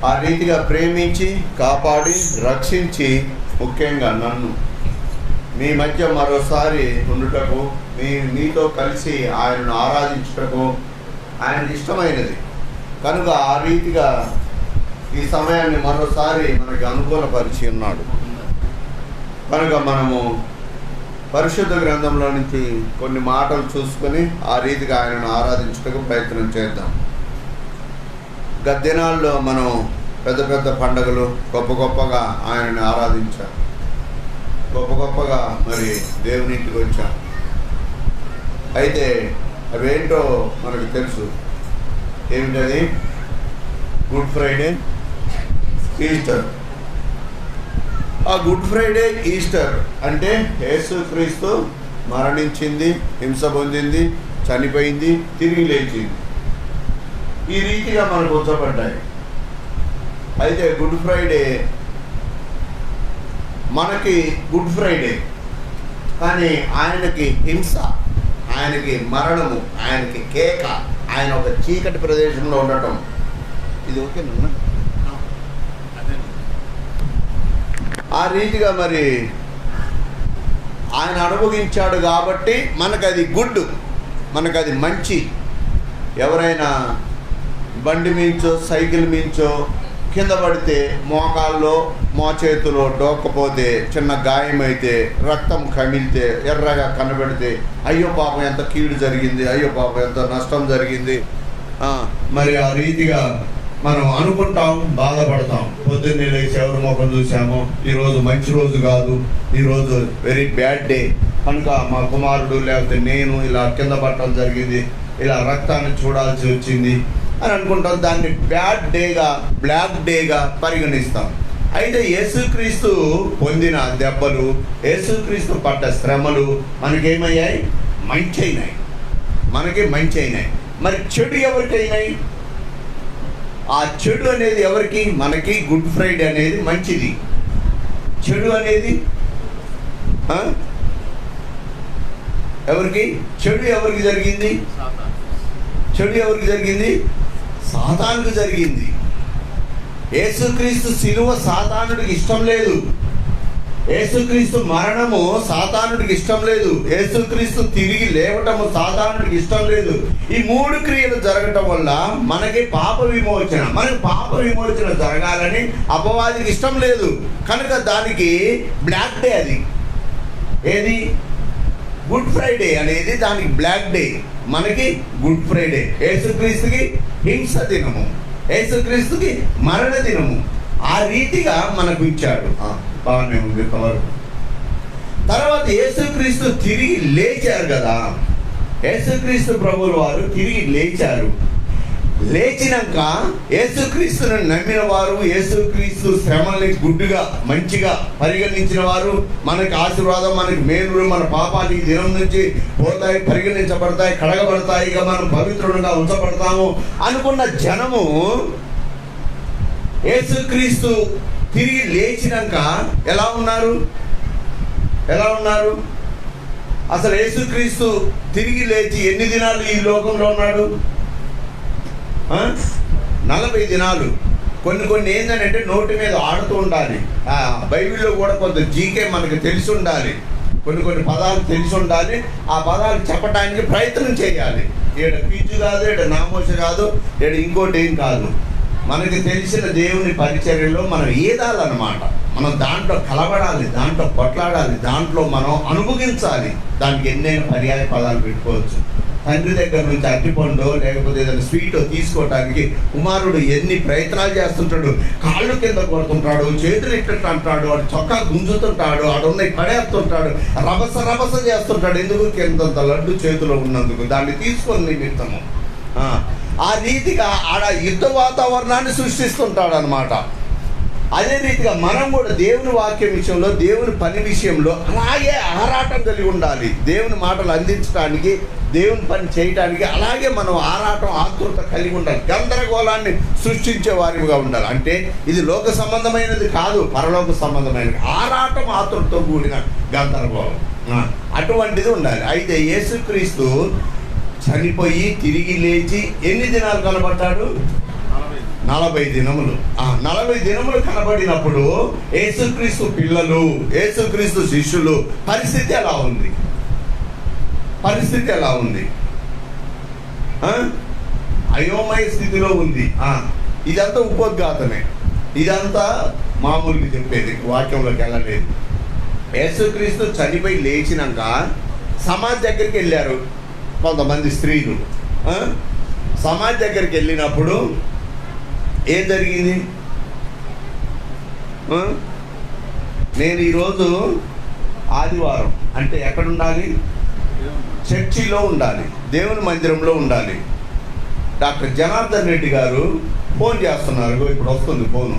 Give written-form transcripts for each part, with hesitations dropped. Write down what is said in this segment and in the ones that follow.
ఆ రీతిగా ప్రేమించి కాపాడి రక్షించి ముఖ్యంగా నన్ను మీ మధ్య మరోసారి ఉండుటకు మీతో కలిసి ఆయనను ఆరాధించుటకు ఆయనకి ఇష్టమైనది కనుక ఆ రీతిగా ఈ సమయాన్ని మరోసారి మనకి అనుకూలపరిచి ఉన్నాడు. కనుక మనము పరిశుద్ధ గ్రంథంలో నుంచి కొన్ని మాటలు చూసుకొని ఆ రీతిగా ఆయనను ఆరాధించుటకు ప్రయత్నం చేద్దాం. గత దినాల్లో మనం పెద్ద పెద్ద పండుగలు గొప్పగా ఆయనని ఆరాధించాం, గొప్పగా మరి దేవుని ఇంటికి వచ్చాం. అయితే అవేంటో మనకు తెలుసు. ఏమిటది? Good Friday, Easter. ఆ గుడ్ ఫ్రైడే, ఈస్టర్ అంటే యేసుక్రీస్తు మరణించింది, హింస పొందింది, చనిపోయింది, తిరిగి లేచింది. ఈ రీతిగా మనకు ఉంచబడ్డాయి. అయితే గుడ్ ఫ్రైడే మనకి గుడ్ ఫ్రైడే, కానీ ఆయనకి హింస, ఆయనకి మరణము, ఆయనకి కేక, ఆయన ఒక చీకటి ప్రదేశంలో ఉండటం. ఇది ఓకేనా? ఆ రీతిగా మరి ఆయన అనుభవించాడు కాబట్టి మనకది గుడ్, మనకది మంచి. ఎవరైనా బండి మించో సైకిల్ మించో కింద పడితే మోకాల్లో మోచేతిలో డోక్కపోతే చిన్న గాయమైతే రక్తం కమిలితే ఎర్రగా కనబడితే అయ్యో పాపం ఎంత కీడు జరిగింది, అయ్యో పాపం ఎంత నష్టం జరిగింది, మరి ఆ రీతిగా మనం అనుకుంటాం, బాధపడతాం. పొద్దున్నే లేచి ఎవరి ముఖం చూసామో ఈరోజు మంచి రోజు కాదు, ఈరోజు వెరీ బ్యాడ్ డే, కనుక మా కుమారుడు లేకపోతే నేను ఇలా కింద పడటం జరిగింది, ఇలా రక్తాన్ని చూడాల్సి వచ్చింది అని అనుకుంటాం. దాన్ని బ్యాడ్ డేగా, బ్లాక్ డేగా పరిగణిస్తాం. అయితే యేసుక్రీస్తు పొందిన దెబ్బలు, యేసుక్రీస్తు పడ్డ శ్రమలు మనకేమయ్యాయి? మంచి అయినాయి, మనకి మంచి అయినాయి. మరి చెడు ఎవరికైనాయి? ఆ చెడు అనేది ఎవరికి? మనకి. గుడ్ ఫ్రైడే అనేది మంచిది. చెడు అనేది ఎవరికి? చెడు ఎవరికి జరిగింది? చెడు ఎవరికి జరిగింది? సాతానుకు జరిగింది. యేసుక్రీస్తు శిలువ సాతానుడికి ఇష్టం లేదు. యేసుక్రీస్తు మరణము సాతానుడికి ఇష్టం లేదు. యేసుక్రీస్తు తిరిగి లేవటము సాతానుడికి ఇష్టం లేదు. ఈ మూడు క్రియలు జరగటం వల్ల మనకి పాప విమోచన, మనకి పాప విమోచన జరగాలని అపవాదికి ఇష్టం లేదు. కనుక దానికి బ్లాక్ డే. అది ఏది? గుడ్ ఫ్రైడే అనేది దానికి బ్లాక్ డే, మనకి గుడ్ ఫ్రైడే. యేసుక్రీస్తుకి హింస దినము, యేసుక్రీస్తుకి మరణ దినము. ఆ రీతిగా మనకు ఇచ్చాడు. బాగానే ఉంది కవర్. తర్వాత యేసుక్రీస్తు తిరిగి లేచారు కదా, యేసుక్రీస్తు ప్రభువుల వారు తిరిగి లేచారు. లేచినాక యేసుక్రీస్తును నమ్మిన వారు, యేసుక్రీస్తు శ్రమల్ని గుడ్డుగా మంచిగా పరిగణించిన వారు, మనకి ఆశీర్వాదం, మనకి మేలు, మన పాపాలు ఈ దినం నుంచి పోతాయి, పరిగణించబడతాయి, కడగబడతాయి, ఇక మనం పవిత్రులుగా ఉంచబడతాము అనుకున్న జనము యేసుక్రీస్తు తిరిగి లేచినాక ఎలా ఉన్నారు? అసలు యేసుక్రీస్తు తిరిగి లేచి ఎన్ని దినాలు ఈ లోకంలో ఉన్నాడు? 40 దినాలు. కొన్ని ఏంటంటే నోటి మీద ఆడుతూ ఉండాలి. బైబిల్లో కూడా కొంత జీకే మనకు తెలిసి ఉండాలి, కొన్ని పదాలు తెలిసి ఉండాలి. ఆ పదాలు చెప్పడానికి ప్రయత్నం చేయాలి. ఈడ పీచు కాదు, ఈడ నామోష కాదు, ఈడ ఇంకోటి ఏం కాదు. మనకి తెలిసిన దేవుని పరిచర్యలో మనం ఈదాలన్నమాట. మనం దాంట్లో కలబడాలి, దాంట్లో కొట్లాడాలి, దాంట్లో మనం అనుభవించాలి. దానికి ఎన్నైనా పర్యాయ పదాలు పెట్టుకోవచ్చు. తండ్రి దగ్గర నుంచి అట్టిపండు లేకపోతే ఏదైనా స్వీట్ తీసుకోవడానికి కుమారుడు ఎన్ని ప్రయత్నాలు చేస్తుంటాడు. కాళ్ళు కింద కొడుతుంటాడు, చేతులు ఇట్టు అంటాడు, వాడు చొక్కా గుంజుతుంటాడు, ఆడున్న పడేస్తుంటాడు, రభస చేస్తుంటాడు. ఎందుకు? కిందంత లడ్డు చేతిలో ఉన్నందుకు. దాన్ని తీసుకొని నిమిత్తము ఆ రీతిగా ఆడ యుద్ధ వాతావరణాన్ని సృష్టిస్తుంటాడు అనమాట. అదే రీతిగా మనం కూడా దేవుని వాక్యం విషయంలో, దేవుని పని విషయంలో అలాగే ఆరాటం కలిగి ఉండాలి. దేవుని మాటలు అందించడానికి, దేవుని పని చేయటానికి అలాగే మనం ఆరాటం, ఆతృత కలిగి ఉండాలి. గందరగోళాన్ని సృష్టించే వారిగా ఉండాలి. అంటే ఇది లోక సంబంధమైనది కాదు, పరలోక సంబంధమైనది. ఆరాటం, ఆతృతతో కూడిన గందరగోళం అటువంటిది ఉండాలి. అయితే యేసుక్రీస్తు చనిపోయి తిరిగి లేచి ఎన్ని దినాలు కనబడ్డాడు? 40 దినములు. 40 దినములు కనబడినప్పుడు యేసుక్రీస్తు పిల్లలు, యేసుక్రీస్తు శిష్యులు పరిస్థితి ఎలా ఉంది? పరిస్థితి ఎలా ఉంది? అయోమయ స్థితిలో ఉంది. ఇదంతా ఉపోద్ఘాతమే, ఇదంతా మామూలుగా చెప్పేది, వాక్యంలోకి వెళ్ళలేదు. యేసుక్రీస్తు చనిపోయి లేచినాక సమాజ్ దగ్గరికి వెళ్ళారు కొంతమంది స్త్రీలు. సమాజ్ దగ్గరికి వెళ్ళినప్పుడు ఏం జరిగింది? నేను ఈరోజు ఆదివారం అంటే ఎక్కడ ఉండాలి? చర్చిలో ఉండాలి, దేవుని మందిరంలో ఉండాలి. డాక్టర్ జనార్దన్ రెడ్డి గారు ఫోన్ చేస్తున్నారు, ఇప్పుడు వస్తుంది ఫోను.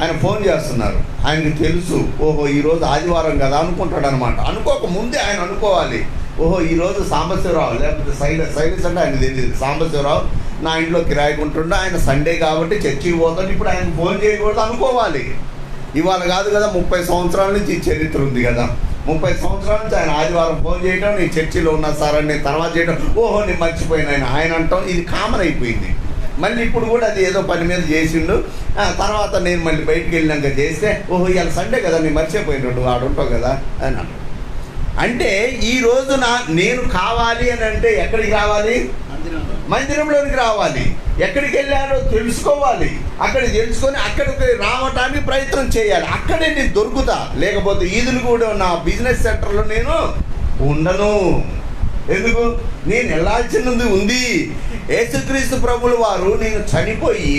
ఆయన ఫోన్ చేస్తున్నారు. ఆయనకి తెలుసు, ఓహో ఈరోజు ఆదివారం కదా అనుకుంటాడు అనమాట. అనుకోక ముందే ఆయన అనుకోవాలి, ఓహో ఈరోజు సాంబశివరావు లేకపోతే శైలస్ అంటే ఆయన తెలియదు, సాంబశివరావు నా ఇంట్లో కిరాయికుంటుండే, ఆయన సండే కాబట్టి చర్చికి పోతాడు, ఇప్పుడు ఆయన ఫోన్ చేయకూడదు అనుకోవాలి. ఇవాళ కాదు కదా, 30 సంవత్సరాల నుంచి చరిత్ర ఉంది కదా. 30 సంవత్సరాల నుంచి ఆయన ఆదివారం ఫోన్ చేయడం, నేను చర్చిలో ఉన్నా సార్ అని నేను తర్వాత చేయడం, ఓహో నేను మర్చిపోయిన ఆయన అంటాం, ఇది కామన్ అయిపోయింది. మళ్ళీ ఇప్పుడు కూడా అది ఏదో పని మీద చేసిండు, తర్వాత నేను మళ్ళీ బయటికి వెళ్ళినాక చేస్తే, ఓహో ఇవాళ సండే కదా నేను మర్చిపోయినట్టు వాడు ఉంటావు కదా అని అన్నాడు. అంటే ఈ రోజున నేను కావాలి అని అంటే ఎక్కడికి రావాలి? మందిరంలోనికి రావాలి. ఎక్కడికి వెళ్ళారో తెలుసుకోవాలి, అక్కడ తెలుసుకొని అక్కడికి రావటానికి ప్రయత్నం చేయాలి. అక్కడే నేను దొరుకుతా, లేకపోతే ఈదులు కూడా నా బిజినెస్ సెంటర్లో నేను ఉండను. ఎందుకు? నేను వెళ్ళాల్సినది ఉంది. యేసుక్రీస్తు ప్రభుల వారు నేను చనిపోయి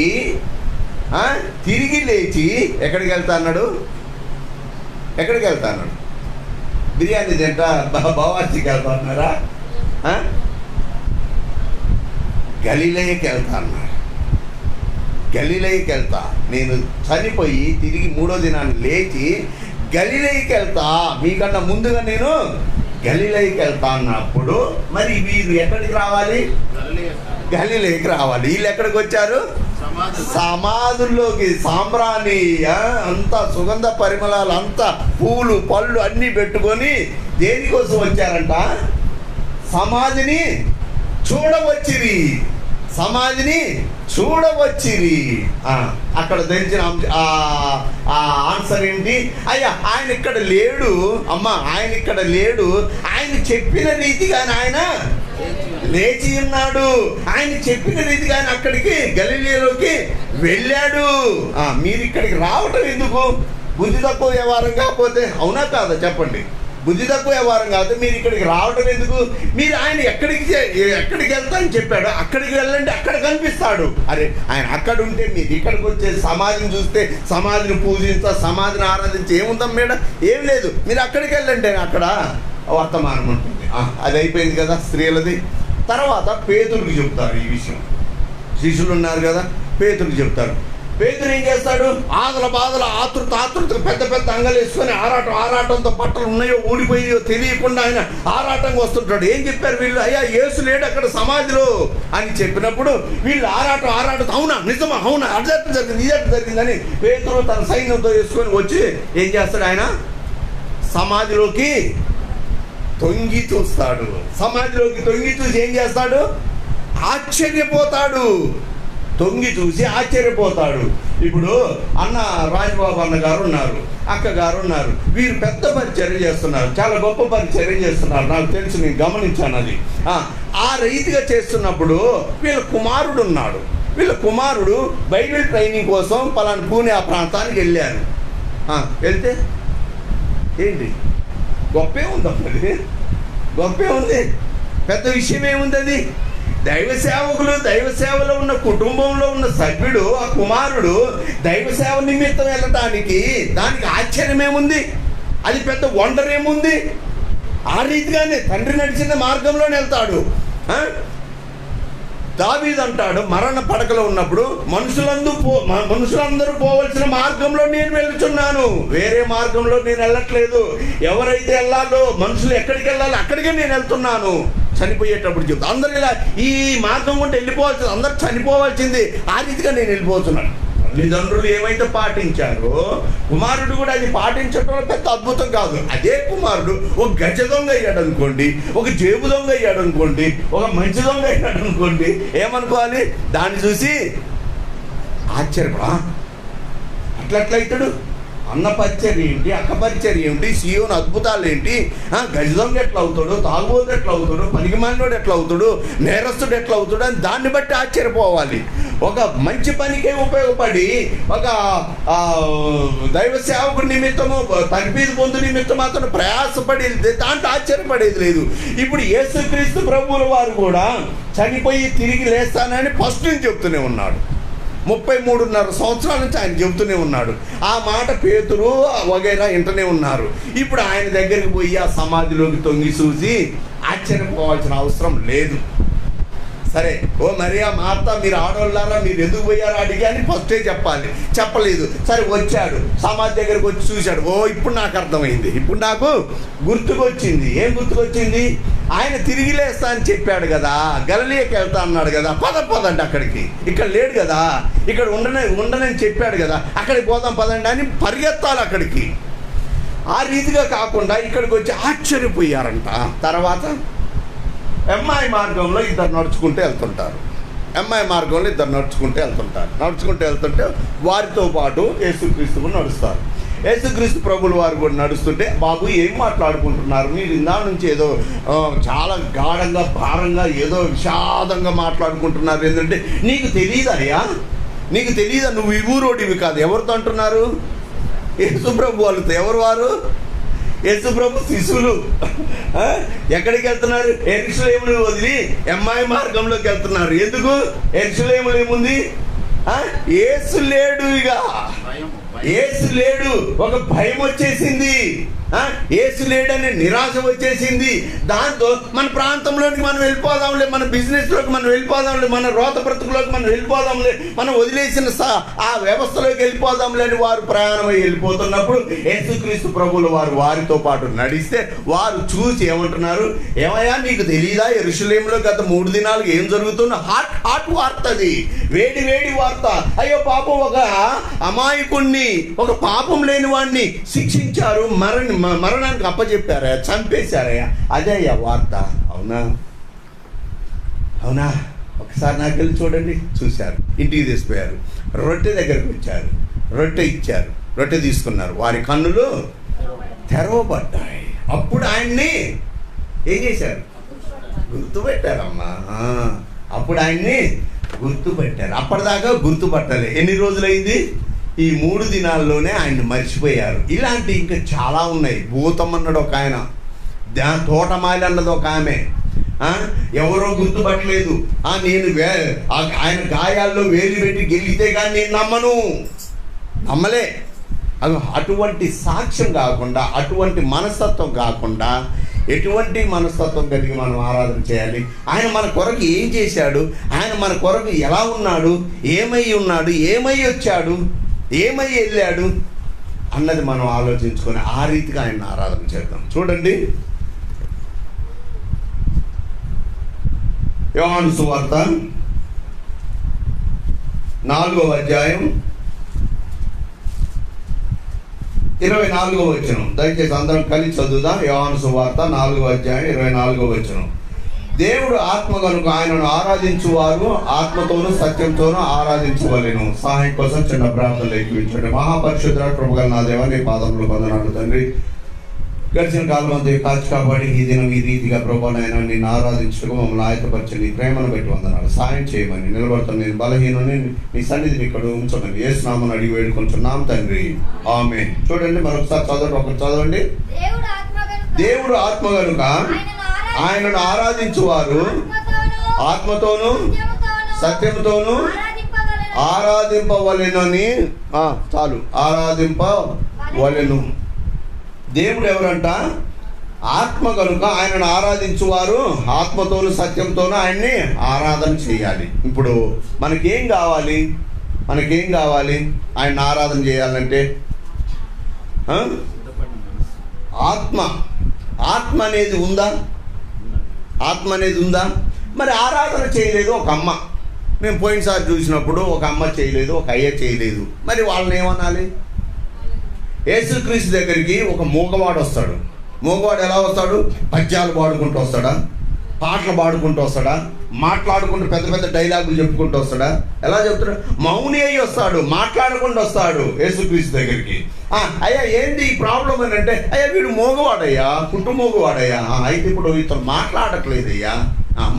తిరిగి లేచి ఎక్కడికి వెళ్తా అన్నాడు? ఎక్కడికి వెళ్తా అన్నాడు? బిర్యానీ తింటా బవార్చికి వెళ్తా అన్నారా? గలిలయకి వెళ్తా అన్నాడు. గలిలయకి వెళ్తా, నేను చనిపోయి తిరిగి 3వ దినాన్ని లేచి గలిలయకి వెళ్తా, మీకన్నా ముందుగా నేను గలిలయకి వెళ్తా అన్నప్పుడు మరి వీరు ఎక్కడికి రావాలి? గలిలయకి రావాలి. వీళ్ళు ఎక్కడికి వచ్చారు? సమాధుల్లోకి. సాంబ్రాణి అంతా సుగంధ పరిమళాలు, అంతా పూలు పళ్ళు అన్నీ పెట్టుకొని దేనికోసం వచ్చారంట? సమాధిని చూడవచ్చిరి. సమాధిని చూడవచ్చిరి. అక్కడ తెలిసిన ఆన్సర్ ఏంటి? అయ్యా ఆయన ఇక్కడ లేడు అమ్మా, ఆయన ఇక్కడ లేడు. ఆయన చెప్పిన రీతిగానే ఆయన లేచి ఉన్నాడు. ఆయన చెప్పిన రీతిగానే అక్కడికి గలిలయలోకి వెళ్ళాడు. మీరు ఇక్కడికి రావటం ఎందుకు? బుద్ధి తక్కువ వ్యవహారం కాకపోతే? అవునా కాదా చెప్పండి? బుద్ధి తక్కువ వ్యవహారం కాదు. మీరు ఇక్కడికి రావటం ఎందుకు? మీరు ఆయన ఎక్కడికి వెళ్తా అని చెప్పాడు, అక్కడికి వెళ్ళండి, అక్కడ కనిపిస్తాడు. అరే ఆయన అక్కడ ఉంటే మీరు ఇక్కడికి వచ్చే సమాధిని చూస్తే, సమాధిని పూజించా, సమాధిని ఆరాధించి ఏముందాం మేడం? ఏం లేదు, మీరు అక్కడికి వెళ్ళండి, అక్కడ వర్తమానం ఉంటుంది. అది అయిపోయింది కదా స్త్రీలది. తర్వాత పేతురుకి చెప్తారు ఈ విషయం. శిష్యులు ఉన్నారు కదా, పేతురుకి చెప్తారు. పేతురు ఏం చేస్తాడు? బాధల ఆతృత పెద్ద పెద్ద అంగలు వేసుకొని ఆరాటంతో బట్టలు ఉన్నాయో ఊడిపోయో తెలియకుండా ఆయన ఆరాటంగా వస్తుంటాడు. ఏం చెప్పారు వీళ్ళు? అయ్యా యేసు లేడు అక్కడ సమాధిలో అని చెప్పినప్పుడు వీళ్ళు ఆరాటం అవునా నిజమా, అవునా అజట్టు జరిగింది ఇజట్టు జరిగిందని పేతురు తన సైన్యంతో వేసుకొని వచ్చి ఏం చేస్తాడు? ఆయన సమాధిలోకి తొంగి చూస్తాడు. సమాధిలోకి తొంగి చూసి ఏం చేస్తాడు? ఆశ్చర్యపోతాడు. తొంగి చూసి ఆశ్చర్యపోతాడు. ఇప్పుడు అన్న రాజబాబు అన్న గారు ఉన్నారు, అక్క గారు ఉన్నారు, వీరు పెద్ద పరిచర్య చేస్తున్నారు, చాలా గొప్ప పరిచర్య చేస్తున్నారు, నాకు తెలుసు, నేను గమనించాను అది. ఆ రీతిగా చేస్తున్నప్పుడు వీళ్ళ కుమారుడు ఉన్నాడు. వీళ్ళ కుమారుడు బైబిల్ ట్రైనింగ్ కోసం పలానా పూణే ఆ ప్రాంతానికి వెళ్ళారు. వెళ్తే ఏంటి గొప్పే ఉంది అన్నది? గొప్పే ఉంది, పెద్ద విషయం ఏముంది అది? దైవ సేవకులు, దైవ సేవలో ఉన్న కుటుంబంలో ఉన్న సభ్యుడు, ఆ కుమారుడు దైవ సేవ నిమిత్తం వెళ్ళటానికి దానికి ఆశ్చర్యమేముంది? అది పెద్ద వండర్ ఏముంది? ఆ రీతిగానే తండ్రి నడిచిన మార్గంలోనే వెళ్తాడు. దావీదు అంటాడు, మరణ పడకలో ఉన్నప్పుడు మనుషులందరూ పోవలసిన మార్గంలో నేను వెళ్తున్నాను, వేరే మార్గంలో నేను వెళ్ళట్లేదు. ఎవరైతే వెళ్ళాలో, మనుషులు ఎక్కడికి వెళ్ళాలో అక్కడికే నేను వెళ్తున్నాను. చనిపోయేటప్పుడు చెప్తా, అందరు ఇలా ఈ మార్గం ఉంటే వెళ్ళిపోవాల్సింది, అందరు చనిపోవాల్సింది, ఆ రీతిగా నేను వెళ్ళిపోతున్నాను. తల్లిదండ్రులు ఏమైతే పాటించారో కుమారుడు కూడా అది పాటించడం పెద్ద అద్భుతం కాదు. అదే కుమారుడు ఒక గజ దొంగ అయ్యాడు అనుకోండి, ఒక జేబు దొంగ అయ్యాడు అనుకోండి, ఒక మంచి దొంగ అయ్యాడు అనుకోండి, ఏమనుకోవాలి? దాన్ని చూసి ఆశ్చర్యపడా, అట్లయితాడు, అన్న పరిచర్య ఏంటి, అక్క పరిచర్య ఏంటి, సీయోను అద్భుతాలు ఏంటి, గజదొంగ ఎట్లా అవుతాడు, తాగుబోతు ఎట్లా అవుతాడు, పనికిమాలినోడు ఎట్లా అవుతాడు, నేరస్తుడు ఎట్లా అవుతాడు అని దాన్ని బట్టి ఆశ్చర్యపోవాలి. ఒక మంచి పనికే ఉపయోగపడి ఒక దైవ సేవకు నిమిత్తము తగ్గిపీది పొందు నిమిత్తం అతను ప్రయాసపడేది దాంట్లో ఆశ్చర్యపడేది లేదు. ఇప్పుడు యేసుక్రీస్తు ప్రభువుల వారు కూడా చనిపోయి తిరిగి లేస్తానని ఫస్ట్ నుంచి చెప్తూనే ఉన్నాడు. 33.5 సంవత్సరాల నుంచి ఆయన చెబుతూనే ఉన్నాడు. ఆ మాట పేతురు వగైరా వింటూనే ఉన్నారు. ఇప్పుడు ఆయన దగ్గరికి పోయి ఆ సమాధిలోకి తొంగి చూసి ఆశ్చర్యపోవాల్సిన అవసరం లేదు. సరే, ఓ మరియా మార్తా మీరు ఆడవాళ్ళారా, మీరు ఎందుకు పోయారో అడిగి అని ఫస్టే చెప్పాలి. చెప్పలేదు. సరే వచ్చాడు, సమాధి దగ్గరికి వచ్చి చూశాడు. ఓ ఇప్పుడు నాకు అర్థమైంది, ఇప్పుడు నాకు గుర్తుకొచ్చింది. ఏం గుర్తుకొచ్చింది? ఆయన తిరిగి లేస్తా అని చెప్పాడు కదా, గలిలయకి వెళ్తా అన్నాడు కదా, పదండి అక్కడికి. ఇక్కడ లేడు కదా, ఇక్కడ ఉండనని చెప్పాడు కదా, అక్కడికి పోదాం పదండి అని పరిగెత్తాలి అక్కడికి. ఆ రీతిగా కాకుండా ఇక్కడికి వచ్చి ఆశ్చర్యపోయారంట. తర్వాత ఎంఐ మార్గంలో ఇద్దరు నడుచుకుంటూ వెళ్తుంటారు. నడుచుకుంటూ వెళ్తుంటే వారితో పాటు యేసుక్రీస్తు నడుస్తారు. యేసుక్రీస్తు ప్రభులు వారు కూడా నడుస్తుంటే, బాబు ఏం మాట్లాడుకుంటున్నారు మీరు? ఇందా నుంచి ఏదో చాలా గాఢంగా భారంగా ఏదో విషాదంగా మాట్లాడుకుంటున్నారు. ఏంటంటే నీకు తెలియదయ్యా, నీకు తెలియదా, నువ్వు ఈ ఊరోడివి కాదు. ఎవరితో అంటున్నారు? యేసుప్రభు వాళ్ళతో. ఎవరు వారు? యేసుప్రభు శిశువులు. ఎక్కడికి వెళ్తున్నారు? యెరూషలేమును వదిలి ఎంఐ మార్గంలోకి వెళ్తున్నారు. ఎందుకు? యెరూషలేములో ఏముంది? యేసు లేడు. ఇక యేసు లేడు, ఒక భయం వచ్చేసింది. యేసు లేడనే నిరాశ వచ్చేసింది. దాంతో మన ప్రాంతంలోకి మనం వెళ్ళిపోదాంలే, మన బిజినెస్లోకి మనం వెళ్ళిపోదాంలే, మన రోత బ్రతుకులోకి మనం వెళ్ళిపోదాంలే, మనం వదిలేసిన ఆ వ్యవస్థలోకి వెళ్ళిపోదాంలే అని వారు ప్రయాణమై వెళ్ళిపోతున్నప్పుడు యేసుక్రీస్తు ప్రభువులు వారు వారితో పాటు నడిస్తే వారు చూసి ఏమంటున్నారు? ఏమయ్యా నీకు తెలియదా యెరూషలేములో గత 3 దినాలు ఏం జరుగుతుందో? హాట్ వార్త అది, వేడి వార్త. అయ్యో పాపం, ఒక అమాయకుణ్ణి, ఒక పాపం లేని వాడిని శిక్షించారు, మరణానికి అప్పచెప్పారా, చంపేశారయ్యా. అదే అయ్యా వార్త. అవునా? ఒకసారి నాకు వెళ్ళి చూడండి. చూశారు, ఇంటికి తీసిపోయారు, రొట్టె దగ్గరికి వచ్చారు, రొట్టె ఇచ్చారు, రొట్టె తీసుకున్నారు, వారి కన్నులు తెరవబడ్డాయి. అప్పుడు ఆయన్ని ఏం చేశారు? గుర్తుపెట్టారమ్మా. అప్పుడు ఆయన్ని గుర్తుపెట్టారు. అప్పటిదాకా గుర్తుపట్టలే. ఎన్ని రోజులైంది? ఈ 3 దినాల్లోనే ఆయన్ని మర్చిపోయారు. ఇలాంటి ఇంకా చాలా ఉన్నాయి. భూతం అన్నాడు ఒక ఆయన, తోటమాలి అన్నది ఒక ఆమె, ఎవరో గుర్తుపట్టలేదు. నేను ఆయన గాయాల్లో వేలు పెట్టి గెలిగితే కానీ నేను నమ్మలే. అటువంటి సాక్ష్యం కాకుండా, అటువంటి మనస్తత్వం కాకుండా, ఎటువంటి మనస్తత్వం కలిగి మనం ఆరాధన చేయాలి? ఆయన మన కొరకు ఏం చేశాడు? ఆయన మన కొరకు ఎలా ఉన్నాడు? ఏమై ఉన్నాడు? ఏమై వచ్చాడు? ఏమై వెళ్ళాడు అన్నది మనం ఆలోచించుకొని ఆ రీతిగా ఆయన ఆరాధన చేద్దాం. చూడండి, యోహాను సువార్త 4వ అధ్యాయం 24వ వచనం. దయచేసి అందరం కలిసి చదువుదాం. యోహాను సువార్త 4వ అధ్యాయం 24వ వచనం. దేవుడు ఆత్మ కనుక ఆయనను ఆరాధించువారు ఆత్మతోనూ సత్యంతోనూ ఆరాధించవలెను. సహాయం కోసం చిన్న ప్రార్థనలు ఎక్కించండి. మహాపరిశుద్ధ కృపగల నా దేవా, నీ పాదములు వందనాలు తండ్రి. గడిచిన కాలం అంతా కాచి కాబట్టి ఈ దినం ఈ రీతిగా ప్రభువైనా నిన్ను ఆరాధించడం మమ్మల్ని ఆయతపరిచి నీ ప్రేమను బట్టి వందనాలు. సాయం చేయమని నిలబడతాను. నేను బలహీనని నీ సన్నిధిని ఇక్కడ ఉంచమని యేసు నామమున అడిగి వేడుకొంచున్నాం తండ్రి, ఆమేన్. చూడండి, మరొకసారి చదవండి, ఒకటి చదవండి. దేవుడు ఆత్మ కనుక ఆయనను ఆరాధించువారు ఆత్మతోనూ సత్యముతోనూ ఆరాధింపవలెనని. చాలు, ఆరాధింపవలెను. దేవుడు ఎవరంట? ఆత్మ కనుక ఆయనను ఆరాధించువారు ఆత్మతోనూ సత్యంతోనూ ఆయన్ని ఆరాధన చేయాలి. ఇప్పుడు మనకేం కావాలి? ఆయన ఆరాధన చేయాలంటే ఆత్మ అనేది ఉందా? మరి ఆరాధన చేయలేదు ఒక అమ్మ. మేము పోయినసారి చూసినప్పుడు ఒక అమ్మ చేయలేదు, ఒక అయ్య చేయలేదు. మరి వాళ్ళని ఏమనాలి? యేసుక్రీస్తు దగ్గరికి ఒక మూగవాడు వస్తాడు. మూగవాడు ఎలా వస్తాడు? పద్యాలు పాడుకుంటూ వస్తాడా? పాటలు పాడుకుంటూ వస్తాడా? మాట్లాడుకుంటూ పెద్ద పెద్ద డైలాగులు చెప్పుకుంటూ వస్తాడా? ఎలా చెప్తాడు? మౌని అయ్యి వస్తాడు, మాట్లాడకుండా వస్తాడు యేసుక్రీస్తు దగ్గరికి. అయ్యా ఏంటి ఈ ప్రాబ్లం అని అంటే, అయ్యా వీడు మోగవాడయ్యా, మోగవాడయ్యా. అయితే ఇప్పుడు ఇతను మాట్లాడట్లేదయ్యా.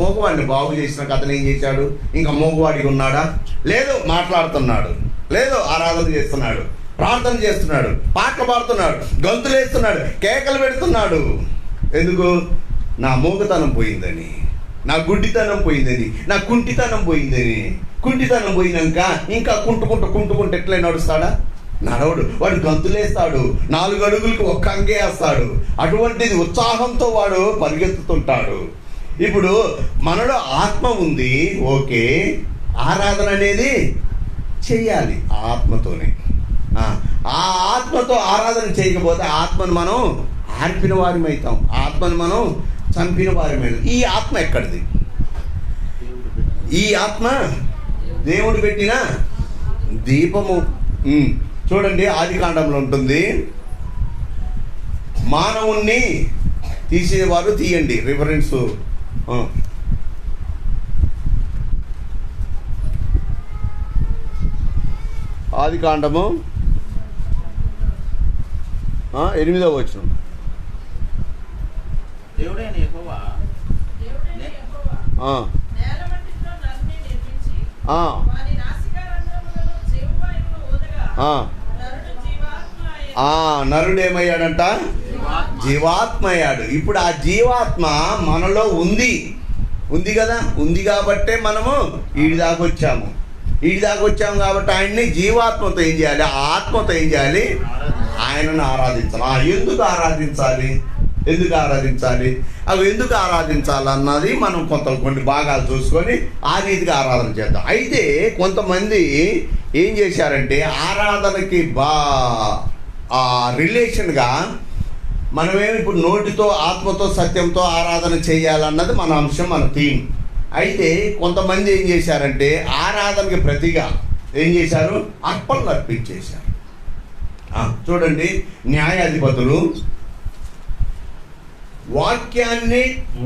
మోగవాడిని బాగు చేసిన అతను ఏం చేశాడు? ఇంకా మోగవాడికి ఉన్నాడా? లేదు, మాట్లాడుతున్నాడు. లేదు, ఆరాధన చేస్తున్నాడు, ప్రార్థన చేస్తున్నాడు, పాటలు పాడుతున్నాడు, గొంతులు వేస్తున్నాడు, కేకలు పెడుతున్నాడు. ఎందుకు? నా మోగతనం పోయిందని, నా గుడ్డితనం పోయిందని, నా కుంటితనం పోయిందని. కుంటితనం పోయినాక ఇంకా కుంటుకుంటూ ఎట్లా నడుస్తాడా? నడవడు. వాడు గంతులేస్తాడు, 4 అడుగులకు ఒక్క అంగే వేస్తాడు. అటువంటిది ఉత్సాహంతో వాడు పరిగెత్తుతుంటాడు. ఇప్పుడు మనలో ఆత్మ ఉంది, ఓకే, ఆరాధన అనేది చెయ్యాలి ఆత్మతోనే. ఆ ఆత్మతో ఆరాధన చేయకపోతే ఆత్మను మనం ఆర్పిన వారిమవుతాం, ఆత్మను మనం చంపిన వారిమవుతాం. ఈ ఆత్మ ఎక్కడిది? ఈ ఆత్మ దేవుడు పెట్టిన దీపము. చూడండి, ఆదికాండంలో ఉంటుంది, మానవుణ్ణి తీసేవారు తీయండి, రిఫరెన్స్. ఆదికాండము 8వ వచనం. నరుడు ఏమయ్యాడంట? జీవాత్మ అయ్యాడు. ఇప్పుడు ఆ జీవాత్మ మనలో ఉంది కదా, ఉంది కాబట్టే మనము ఈడి దాకా వచ్చాము కాబట్టి ఆయన్ని జీవాత్మతో ఏం చేయాలి? ఆత్మతో ఏం చేయాలి? ఆయనను ఆరాధించాలి. ఎందుకు ఆరాధించాలి? అవి ఎందుకు ఆరాధించాలన్నది మనం కొన్ని భాగాలు చూసుకొని ఆ రీతిగా ఆరాధన చేద్దాం. అయితే కొంతమంది ఏం చేశారంటే, ఆరాధనకి రిలేషన్గా మనమేమి ఇప్పుడు నోటితో, ఆత్మతో, సత్యంతో ఆరాధన చేయాలన్నది మన అంశం, మన థీమ్. అయితే కొంతమంది ఏం చేశారంటే, ఆరాధనకి ప్రతిగా ఏం చేశారు? అర్పణలు అర్పించేశారు. చూడండి, న్యాయాధిపతులు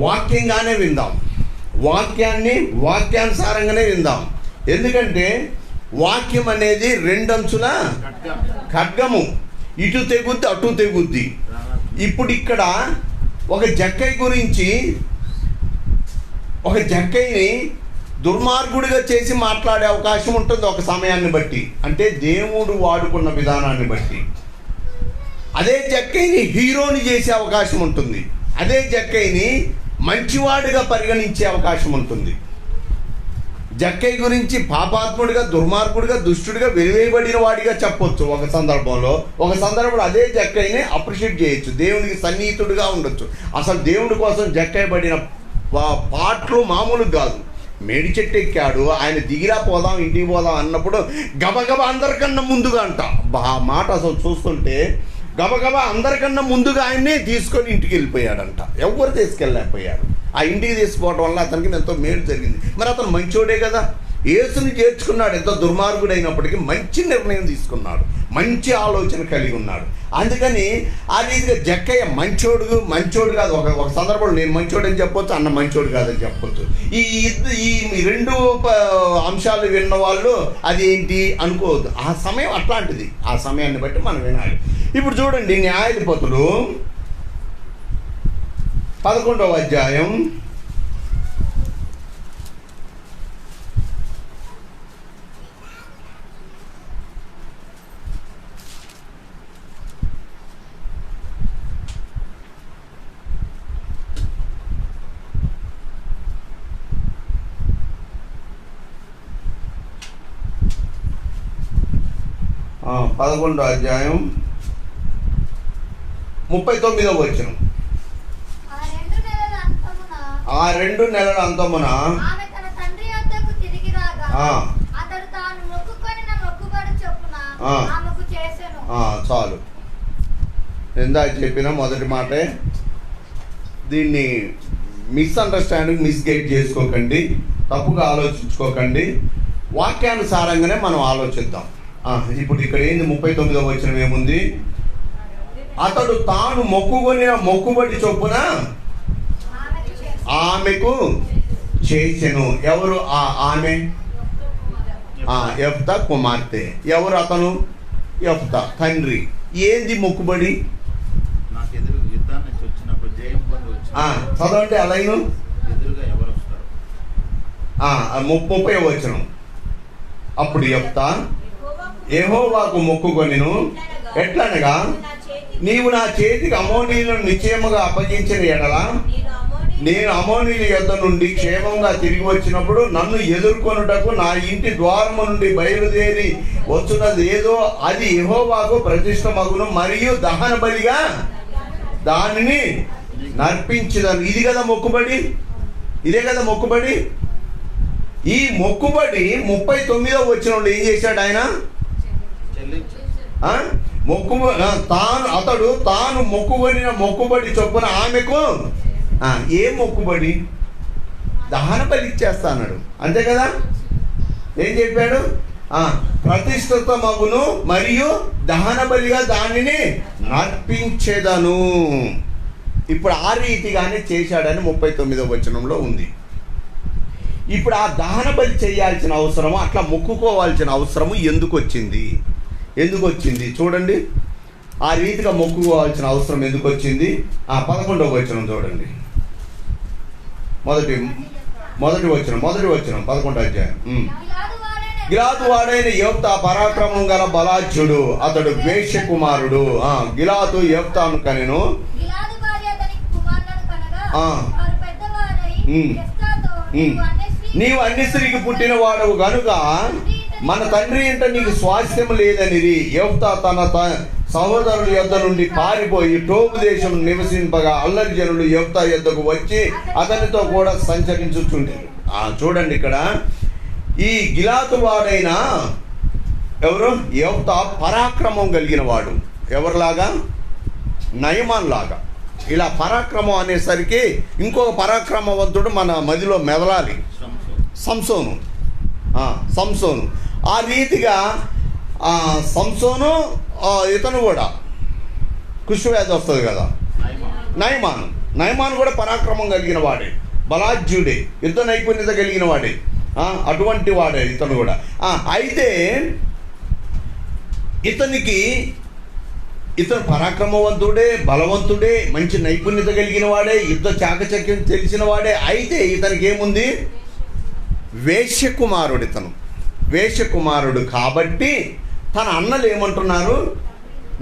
వాక్యంగానే విందాం, వాక్యానుసారంగానే విందాం. ఎందుకంటే వాక్యం అనేది 2 అంచుల ఖడ్గము, ఇటు తెగుద్ది అటు తెగుద్ది. ఇప్పుడు ఇక్కడ ఒక జక్కైని దుర్మార్గుడిగా చేసి మాట్లాడే అవకాశం ఉంటుంది ఒక సమయాన్ని బట్టి, అంటే దేవుడు వాడుకున్న విధానాన్ని బట్టి. అదే జక్కైని హీరోని చేసే అవకాశం ఉంటుంది, అదే జక్కైని మంచివాడిగా పరిగణించే అవకాశం ఉంటుంది. జక్కై గురించి పాపాత్ముడిగా, దుర్మార్గుడిగా, దుష్టుడిగా, వెలివేయబడిన వాడిగా చెప్పొచ్చు ఒక సందర్భంలో. అదే జక్కైని అప్రిషియేట్ చేయొచ్చు, దేవునికి సన్నిహితుడిగా ఉండొచ్చు. అసలు దేవుడి కోసం జక్కై పడిన పాటలు మామూలు కాదు. మేడి చెట్టు ఎక్కాడు, ఆయన దిగిరా పోదాం, ఇంటికి పోదాం అన్నప్పుడు గబగబా అందరికన్నా ముందుగా అంట. ఆ మాట అసలు చూస్తుంటే గబగబా అందరికన్నా ముందుగా ఆయన్ని తీసుకొని ఇంటికి వెళ్ళిపోయాడంట. ఎవరు తీసుకెళ్ళలేకపోయారు. ఆ ఇంటికి తీసుకుపోవడం వల్ల అతనికి ఎంతో మేలు జరిగింది. మరి అతను మంచోడే కదా, యేసుని చేర్చుకున్నాడు. ఎంతో దుర్మార్గుడు అయినప్పటికీ మంచి నిర్ణయం తీసుకున్నాడు, మంచి ఆలోచన కలిగి ఉన్నాడు. అందుకని ఆ రీతిగా జక్కయ్య మంచోడు కాదు. ఒక సందర్భంలో నేను మంచోడు అని చెప్పొచ్చు, అన్న మంచోడు కాదని చెప్పొచ్చు. ఈ 2 అంశాలు విన్న వాళ్ళు అది ఏంటి అనుకోవద్దు. ఆ సమయం అట్లాంటిది, ఆ సమయాన్ని బట్టి మనం వినాలి. ఇప్పుడు చూడండి, న్యాయాధిపతులు 11వ అధ్యాయం 11వ అధ్యాయం 39వ వచనం. ఆ 2 నెలల అంతమున చాలు. ఇందాక చెప్పిన మొదటి మాటే. దీన్ని మిస్అండర్స్టాండింగ్, మిస్గైడ్ చేసుకోకండి, తప్పుగా ఆలోచించుకోకండి. వాక్యానుసారంగానే మనం ఆలోచిద్దాం. ఇప్పుడు ఇక్కడ ఏంది 39వ వచనం ఏముంది? అతడు తాను మొక్కుకొనిన మొక్కుబడి చొప్పున ఆమెకు చేసెను. ఎవరు ఆమె? యెఫ్తా కుమార్తె. ఎవరు అతను? యెఫ్తా తండ్రి. ఏంది మొక్కుబడి? చదవండి అలాగను. 30వ వచనం. అప్పుడు యెఫ్తా యెహోవాకు మొక్కుకొనెను, ఎట్లనగా, నీవు నా చేతికి అమ్మోనీయులను నిశ్చయముగా అప్పగించిన ఎడల నేను అమ్మోనీయుల యొద్ద నుండి క్షేమంగా తిరిగి వచ్చినప్పుడు నన్ను ఎదుర్కొనుటకు నా ఇంటి ద్వారము నుండి బయలుదేరి వచ్చున్నది ఏదో అది యెహోవాకు ప్రతిష్టమగును, మరియు దహన బలిగా దానిని నర్పించదను. ఇది కదా మొక్కుబడి, ఇదే కదా మొక్కుబడి. ఈ మొక్కుబడి 39వ వచనంలో ఏం చేశాడు ఆయన? తాను మొక్కుబడిన మొక్కుబడి చొప్పున ఆమెకు ఏ మొక్కుబడి? దహన బలి ఇచ్చేస్తాడు, అంతే కదా. ఏం చెప్పాడు? ప్రతిష్ఠిత మగును మరియు దహన బలిగా దానిని నర్పించేదను. ఇప్పుడు ఆ రీతిగానే చేశాడని 39వ వచనంలో ఉంది. ఇప్పుడు ఆ దహన బలి చేయాల్సిన అవసరము, అట్లా మొక్కుకోవాల్సిన అవసరము ఎందుకు వచ్చింది? చూడండి, ఆ రీతిగా మొక్కుకోవాల్సిన అవసరం ఎందుకు వచ్చింది? 11వ వచనం చూడండి. మొదటి వచనం 11వ అధ్యాయం. గిలాదు వాడైన యెఫ్తా పరాక్రమం గల బలాఢ్యుడు, అతడు వేశ్య కుమారుడు. గిలాదు యెఫ్తాను కనెను. నీవు అన్ని స్త్రీకి పుట్టిన వాడవు గనుక మన తండ్రి ఇంట నీకు స్వాస్థ్యం లేదనిది. యెఫ్తా తన సహోదరుల యొద్ద నుండి పారిపోయి టోబు దేశం నివసింపగా అల్లరి జనులు యెఫ్తా యొద్దకు వచ్చి అతనితో కూడా సంచరించుచుండేది. చూడండి, ఇక్కడ ఈ గిలాదు వాడైన ఎవరు? యెఫ్తా పరాక్రమం కలిగిన వాడు. ఎవరిలాగా? నయమాన్ లాగా. ఇలా పరాక్రమం అనేసరికి ఇంకొక పరాక్రమవంతుడు మన మదిలో మెదలాలి. సంసోను. ఆ రీతిగా సంసోను, ఇతను కూడా కుష్ఠవ్యాధి వస్తుంది కదా, నయమాను కూడా పరాక్రమం కలిగిన వాడే, బలాఢ్యుడే, యుద్ధ నైపుణ్యత కలిగిన వాడే, అటువంటి వాడే ఇతను కూడా. అయితే ఇతను పరాక్రమవంతుడే, బలవంతుడే, మంచి నైపుణ్యత కలిగిన వాడే, యుద్ధ చాకచక్యం తెలిసిన వాడే. అయితే ఇతనికి ఏముంది? వేశ్యకుమారుడు. ఇతను వేశ్యకుమారుడు కాబట్టి తన అన్నలు ఏమంటున్నారు?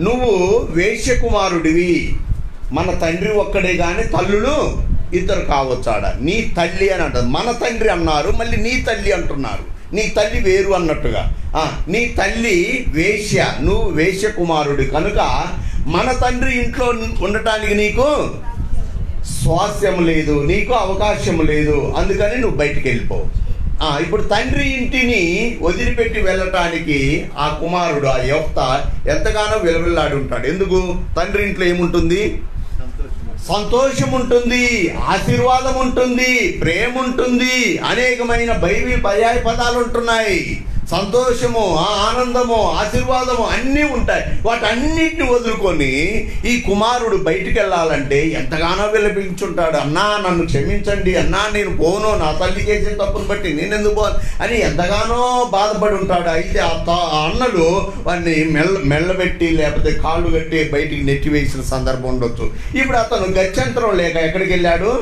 నువ్వు వేశ్యకుమారుడివి, మన తండ్రి ఒక్కడే కానీ తల్లులు ఇద్దరు కావచ్చాడ, నీ తల్లి అని అంటారు. మన తండ్రి అన్నారు, మళ్ళీ నీ తల్లి అంటున్నారు. నీ తల్లి వేరు అన్నట్టుగా. నీ తల్లి వేశ్య, నువ్వు వేశ్య కుమారుడు కనుక మన తండ్రి ఇంట్లో ఉండటానికి నీకు స్వాస్థ్యం లేదు, నీకు అవకాశం లేదు, అందుకని నువ్వు బయటికి వెళ్ళిపో. ఇప్పుడు తండ్రి ఇంటిని వదిలిపెట్టి వెళ్ళటానికి ఆ కుమారుడు, ఆ యెఫ్తా ఎంతగానో విలవిల్లాడి ఉంటాడు. ఎందుకు? తండ్రి ఇంట్లో ఏముంటుంది? సంతోషం ఉంటుంది, ఆశీర్వాదం ఉంటుంది, ప్రేమ ఉంటుంది, అనేకమైన బైబిల్ పర్యాయ పదాలు ఉంటున్నాయి. సంతోషము, ఆనందము, ఆశీర్వాదము అన్నీ ఉంటాయి. వాటన్నిటిని వదులుకొని ఈ కుమారుడు బయటికి వెళ్ళాలంటే ఎంతగానో విలపించుంటాడు. అన్నా నన్ను క్షమించండి, అన్నా నేను పోను, నా తల్లి చేసిన తప్పును బట్టి నేనెందుకు పోను అని ఎంతగానో బాధపడి ఉంటాడు. అయితే ఆ అన్నలు వాడిని మెల్లబెట్టి లేకపోతే కాళ్ళు కట్టి బయటికి నెట్టివేసిన సందర్భం ఉండొచ్చు. ఇప్పుడు అతను గత్యంతరం లేక ఎక్కడికి వెళ్ళాడు?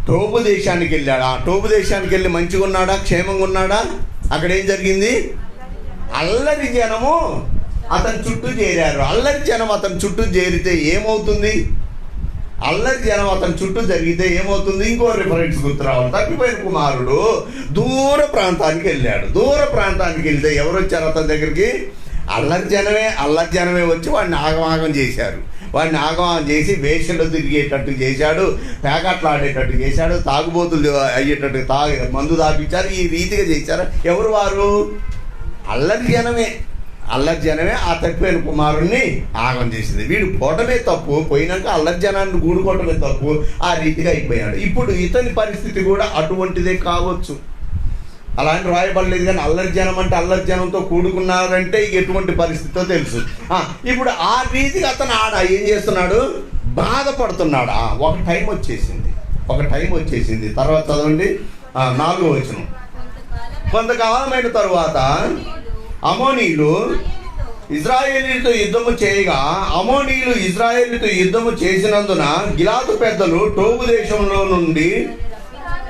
టోబు దేశానికి వెళ్ళాడు. ఆ టోబు దేశానికి వెళ్ళి మంచిగా ఉన్నాడా? క్షేమంగా ఉన్నాడా? అక్కడ ఏం జరిగింది? అల్లరి జనము అతని చుట్టూ చేరారు. అల్లరి జనం అతని చుట్టూ చేరితే ఏమవుతుంది? అల్లరి జనం అతని చుట్టూ జరిగితే ఏమవుతుంది? ఇంకో రిఫరెన్స్ గుర్తు రావాలి. తప్పిపోయిన కుమారుడు దూర ప్రాంతానికి వెళ్ళాడు. దూర ప్రాంతానికి వెళ్తే ఎవరు వచ్చారు అతని దగ్గరికి? అల్లరి జనమే వచ్చి వాడిని ఆగమాగం చేశారు. వాడిని ఆగమనం చేసి వేషలు తిరిగేటట్టు చేశాడు, పేకాట్లాడేటట్టు చేశాడు, తాగుబోతులు అయ్యేటట్టు మందు తాపించారు. ఈ రీతిగా చేశారు. ఎవరు వారు? అల్లరి జనమే ఆ తప్పిపోయిన కుమారుణ్ణి ఆగం చేసింది. వీడు పోవటమే తప్పు, పోయినాక అల్లరి జనాన్ని గూడుకోవటమే తప్పు. ఆ రీతిగా అయిపోయాడు. ఇప్పుడు ఇతని పరిస్థితి కూడా అటువంటిదే కావచ్చు. అలాంటి రాయబడలేదు, కానీ అల్లరి జనం అంటే అల్లరి జనంతో కూడుకున్నారంటే ఎటువంటి పరిస్థితితో తెలుసు. ఇప్పుడు ఆ రీతిగా అతను ఏం చేస్తున్నాడు? బాధపడుతున్నాడు. ఒక టైం వచ్చేసింది. ఒక టైం వచ్చేసింది. తర్వాత చదవండి 4వ వచనం. కొంతకాలమైన తరువాత అమోనీయులు ఇజ్రాయేలీలతో యుద్ధము చేయగా అమోనీయులు ఇజ్రాయేలీలతో యుద్ధము చేసినందున గిలాదు పెద్దలు టోబు దేశంలో నుండి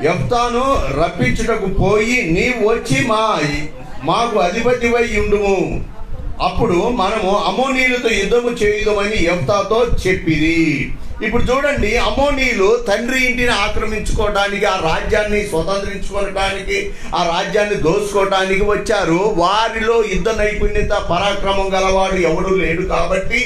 యెఫ్తాను రప్పించుటకు పోయి, నీవు వచ్చి మాకు అధిపతివై ఉండుము, అప్పుడు మనము అమోనీయులతో యుద్ధము చేయుదమని యెఫ్తాతో చెప్పిరి. ఇప్పుడు చూడండి, అమోనీయులు తండ్రి ఇంటిని ఆక్రమించుకోవడానికి, ఆ రాజ్యాన్ని స్వతంత్రించుకోవడానికి, ఆ రాజ్యాన్ని దోచుకోవడానికి వచ్చారు. వారిలో యుద్ధ నైపుణ్యత పరాక్రమం గలవాడు ఎవడు లేడు కాబట్టి,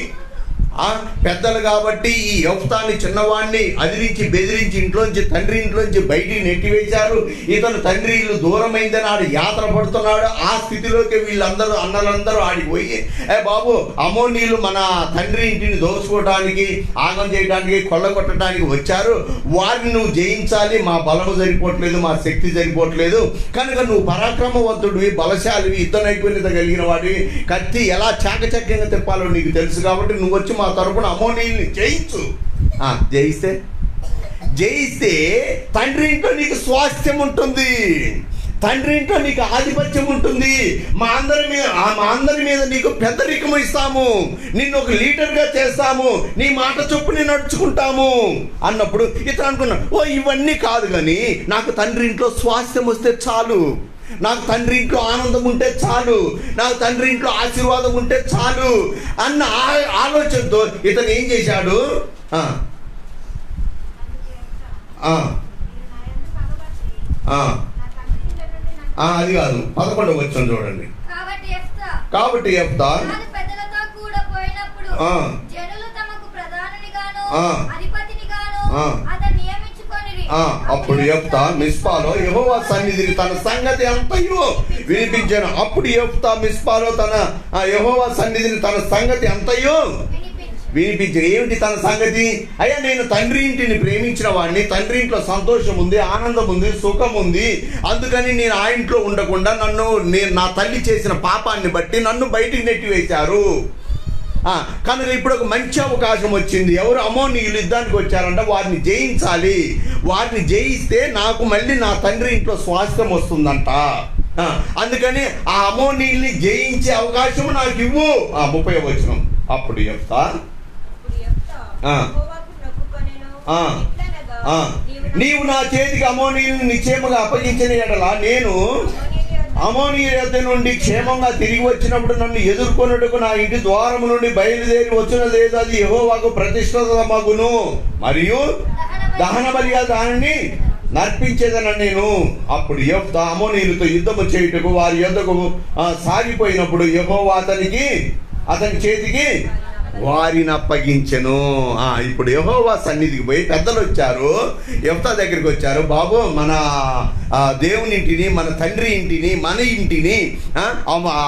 పెద్దలు కాబట్టి ఈ యెఫ్తాని చిన్నవాడిని అదిరించి బెదిరించి ఇంట్లోంచి తండ్రి ఇంట్లోంచి బయటికి నెట్టివేశారు. ఇతను తండ్రి ఇల్లు దూరమైందని ఆడు యాత్ర పడుతున్నాడు. ఆ స్థితిలోకి వీళ్ళందరూ అన్నలందరూ ఆడిపోయి, బాబు అమోనీయులు మన తండ్రి ఇంటిని దోచుకోవడానికి, ఆగం చేయడానికి, కొల్లగొట్టడానికి వచ్చారు, వారిని నువ్వు జయించాలి, మా బలము సరిపోవట్లేదు, మా శక్తి సరిపోవట్లేదు, కనుక నువ్వు పరాక్రమవంతుడివి, బలశాలివి, యుద్ధ నైపుణ్యత కలిగిన వాడివి, కత్తి ఎలా చాకచక్యంగా తిప్పాలో నీకు తెలుసు కాబట్టి నువ్వు వచ్చి మా తరపున అమోనీయుల్ని జయించు. జయిస్తే తండ్రి ఇంట్లో నీకు స్వాస్థ్యం ఉంటుంది, తండ్రి ఇంట్లో నీకు ఆధిపత్యం ఉంటుంది, మా అందరి మీద నీకు పెద్దరికం ఇస్తాము, నిన్ను ఒక లీడర్గా చేస్తాము, నీ మాట చొప్పున నడుచుకుంటాము అన్నప్పుడు ఇతను అనుకున్నాడు, ఇవన్నీ కాదు కానీ నాకు తండ్రి ఇంట్లో స్వాస్థ్యం వస్తే చాలు, నాకు తండ్రి ఇంట్లో ఆనందం ఉంటే చాలు, నాకు తండ్రి ఇంట్లో ఆశీర్వాదం ఉంటే చాలు అన్న ఆలోచనతో ఇతను ఏం చేశాడు, అది కాదు 11వ వచనం చూడండి. కాబట్టి యెఫ్తా అప్పుడు యెఫ్తా మిస్పాలో యెహోవా సన్నిధిని తన సంగతి అంతయు వినిపించాను. అప్పుడు యెఫ్తా మిస్పాలో తన యెహోవా సన్నిధిని తన సంగతి అంతయు వినిపించాను. ఏమిటి తన సంగతి? అయ్యా, నేను తండ్రి ఇంటిని ప్రేమించిన వాడిని, తండ్రి ఇంట్లో సంతోషం ఉంది, ఆనందం ఉంది, సుఖం ఉంది, అందుకని నేను ఆ ఇంట్లో ఉండకుండా నా తల్లి చేసిన పాపాన్ని బట్టి నన్ను బయటికి నెట్టివేశారు. కనుక ఇప్పుడు ఒక మంచి అవకాశం వచ్చింది. ఎవరు? అమోనీయులు యుద్ధానికి వచ్చారంట, వారిని జయించాలి, వారిని జయిస్తే నాకు మళ్ళీ నా తండ్రి ఇంట్లో స్వాస్థ్యం వస్తుందంట. అందుకని ఆ అమోనీయుల్ని జయించే అవకాశం నాకు ఇవ్వు. 30వ వచనం. అప్పుడు యెఫ్తా నీవు నా చేతికి అమోనీయులను నిశ్చయముగా అప్పగించిన ఎడల నేను అమోనీయుల నుండి క్షేమంగా తిరిగి వచ్చినప్పుడు నన్ను ఎదుర్కొనుటకు నా ఇంటి ద్వారము నుండి బయలుదేరి వచ్చినదేదో అది యెహోవాకు ప్రతిష్ఠితమగును, మరియు దహన బలిగా దానిని నర్పించేదన నేను. అప్పుడు యెఫ్తా అమోనీయులతో యుద్ధము చేయుటకు వారి యొద్దకు సాగిపోయినప్పుడు యెహోవా అతని చేతికి వారిని అప్పగించెను. ఇప్పుడు యెహోవా సన్నిధికి పోయి పెద్దలు వచ్చారు, యెఫ్తా దగ్గరికి వచ్చారు, బాబు మన దేవుని ఇంటిని, మన తండ్రి ఇంటిని, మన ఇంటిని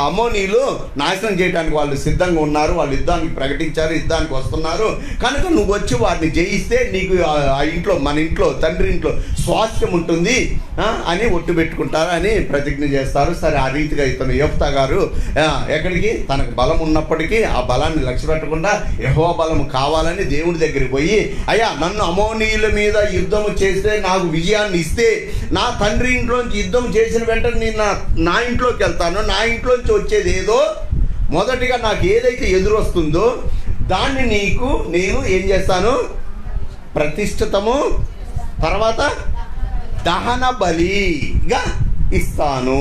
అమోనీయులు నాశనం చేయడానికి వాళ్ళు సిద్ధంగా ఉన్నారు, వాళ్ళు యుద్ధానికి ప్రకటించారు, యుద్ధానికి వస్తున్నారు, కనుక నువ్వు వచ్చి వారిని జయిస్తే నీకు ఆ ఇంట్లో, మన ఇంట్లో, తండ్రి ఇంట్లో స్వాస్థ్యం ఉంటుంది అని ఒట్టు పెట్టుకుంటారు అని ప్రతిజ్ఞ చేస్తారు. సరే, ఆ రీతిగా ఇతను యెఫ్తా గారు ఎక్కడికి, తనకు బలం ఉన్నప్పటికీ ఆ బలాన్ని లక్ష్య పెట్టకుండా యెహోవా బలం కావాలని దేవుడి దగ్గరికి పోయి, అయ్యా నన్ను అమోనీయుల మీద యుద్ధము చేస్తే, నాకు విజయాన్ని ఇస్తే, నా తండ్రి ఇంట్లోంచి యుద్ధం చేసిన వెంటనే నేను నా ఇంట్లోకి వెళ్తాను, నా ఇంట్లోంచి వచ్చేది ఏదో మొదటిగా నాకు ఏదైతే ఎదురొస్తుందో దాన్ని నేను ఏం చేస్తాను, ప్రతిష్ఠితము, తర్వాత దహన బలిగా ఇస్తాను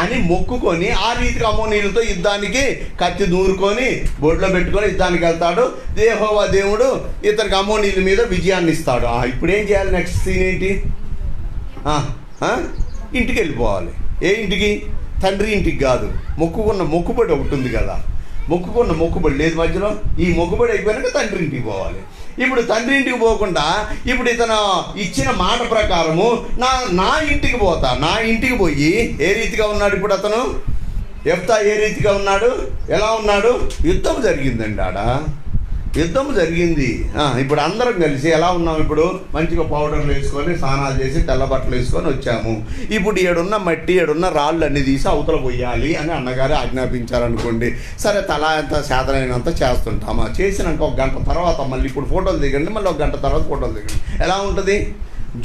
అని మొక్కుకొని ఆ రీతిగా అమోనీయులతో యుద్ధానికి కత్తి దూరుకొని బొడ్లో పెట్టుకొని యుద్ధానికి వెళ్తాడు. యెహోవా దేవుడు ఇతనికి అమోనీయుల మీద విజయాన్ని ఇస్తాడు. ఇప్పుడు ఏం చేయాలి? నెక్స్ట్ సీన్ ఏంటి? ఇంటికి వెళ్ళిపోవాలి. ఏ ఇంటికి? తండ్రి ఇంటికి కాదు, మొక్కుకున్న మొక్కుబడి ఒకటి ఉంది కదా, మొక్కుకున్న మొక్కుబడి లేదు మధ్యలో, ఈ మొక్కుబడి అయిపోయినాక తండ్రి ఇంటికి పోవాలి. ఇప్పుడు తండ్రి ఇంటికి పోకుండా ఇప్పుడు ఇతను ఇచ్చిన మాట ప్రకారము నా ఇంటికి పోతా, నా ఇంటికి పోయి ఏ రీతిగా ఉన్నాడు ఇప్పుడు అతను? యెఫ్తా ఏ రీతిగా ఉన్నాడు? ఎలా ఉన్నాడు? యుద్ధం జరిగిందండి ఆడ, యుద్ధం జరిగింది. ఇప్పుడు అందరం కలిసి ఎలా ఉన్నాం? ఇప్పుడు మంచిగా పౌడర్లు వేసుకొని స్నానాలు చేసి తెల్ల బట్టలు వేసుకొని వచ్చాము. ఇప్పుడు ఏడున్న మట్టి ఏడున్న రాళ్ళు అన్నీ తీసి అవతల పోయాలి అని అన్నగారు ఆజ్ఞాపించారనుకోండి. సరే తలా ఎంత శాతమైనంత చేస్తుంటామా. చేసినాక ఒక గంట తర్వాత మళ్ళీ ఇప్పుడు ఫోటోలు దిగండి, మళ్ళీ ఒక గంట తర్వాత ఫోటోలు దిగండి. ఎలా ఉంటుంది?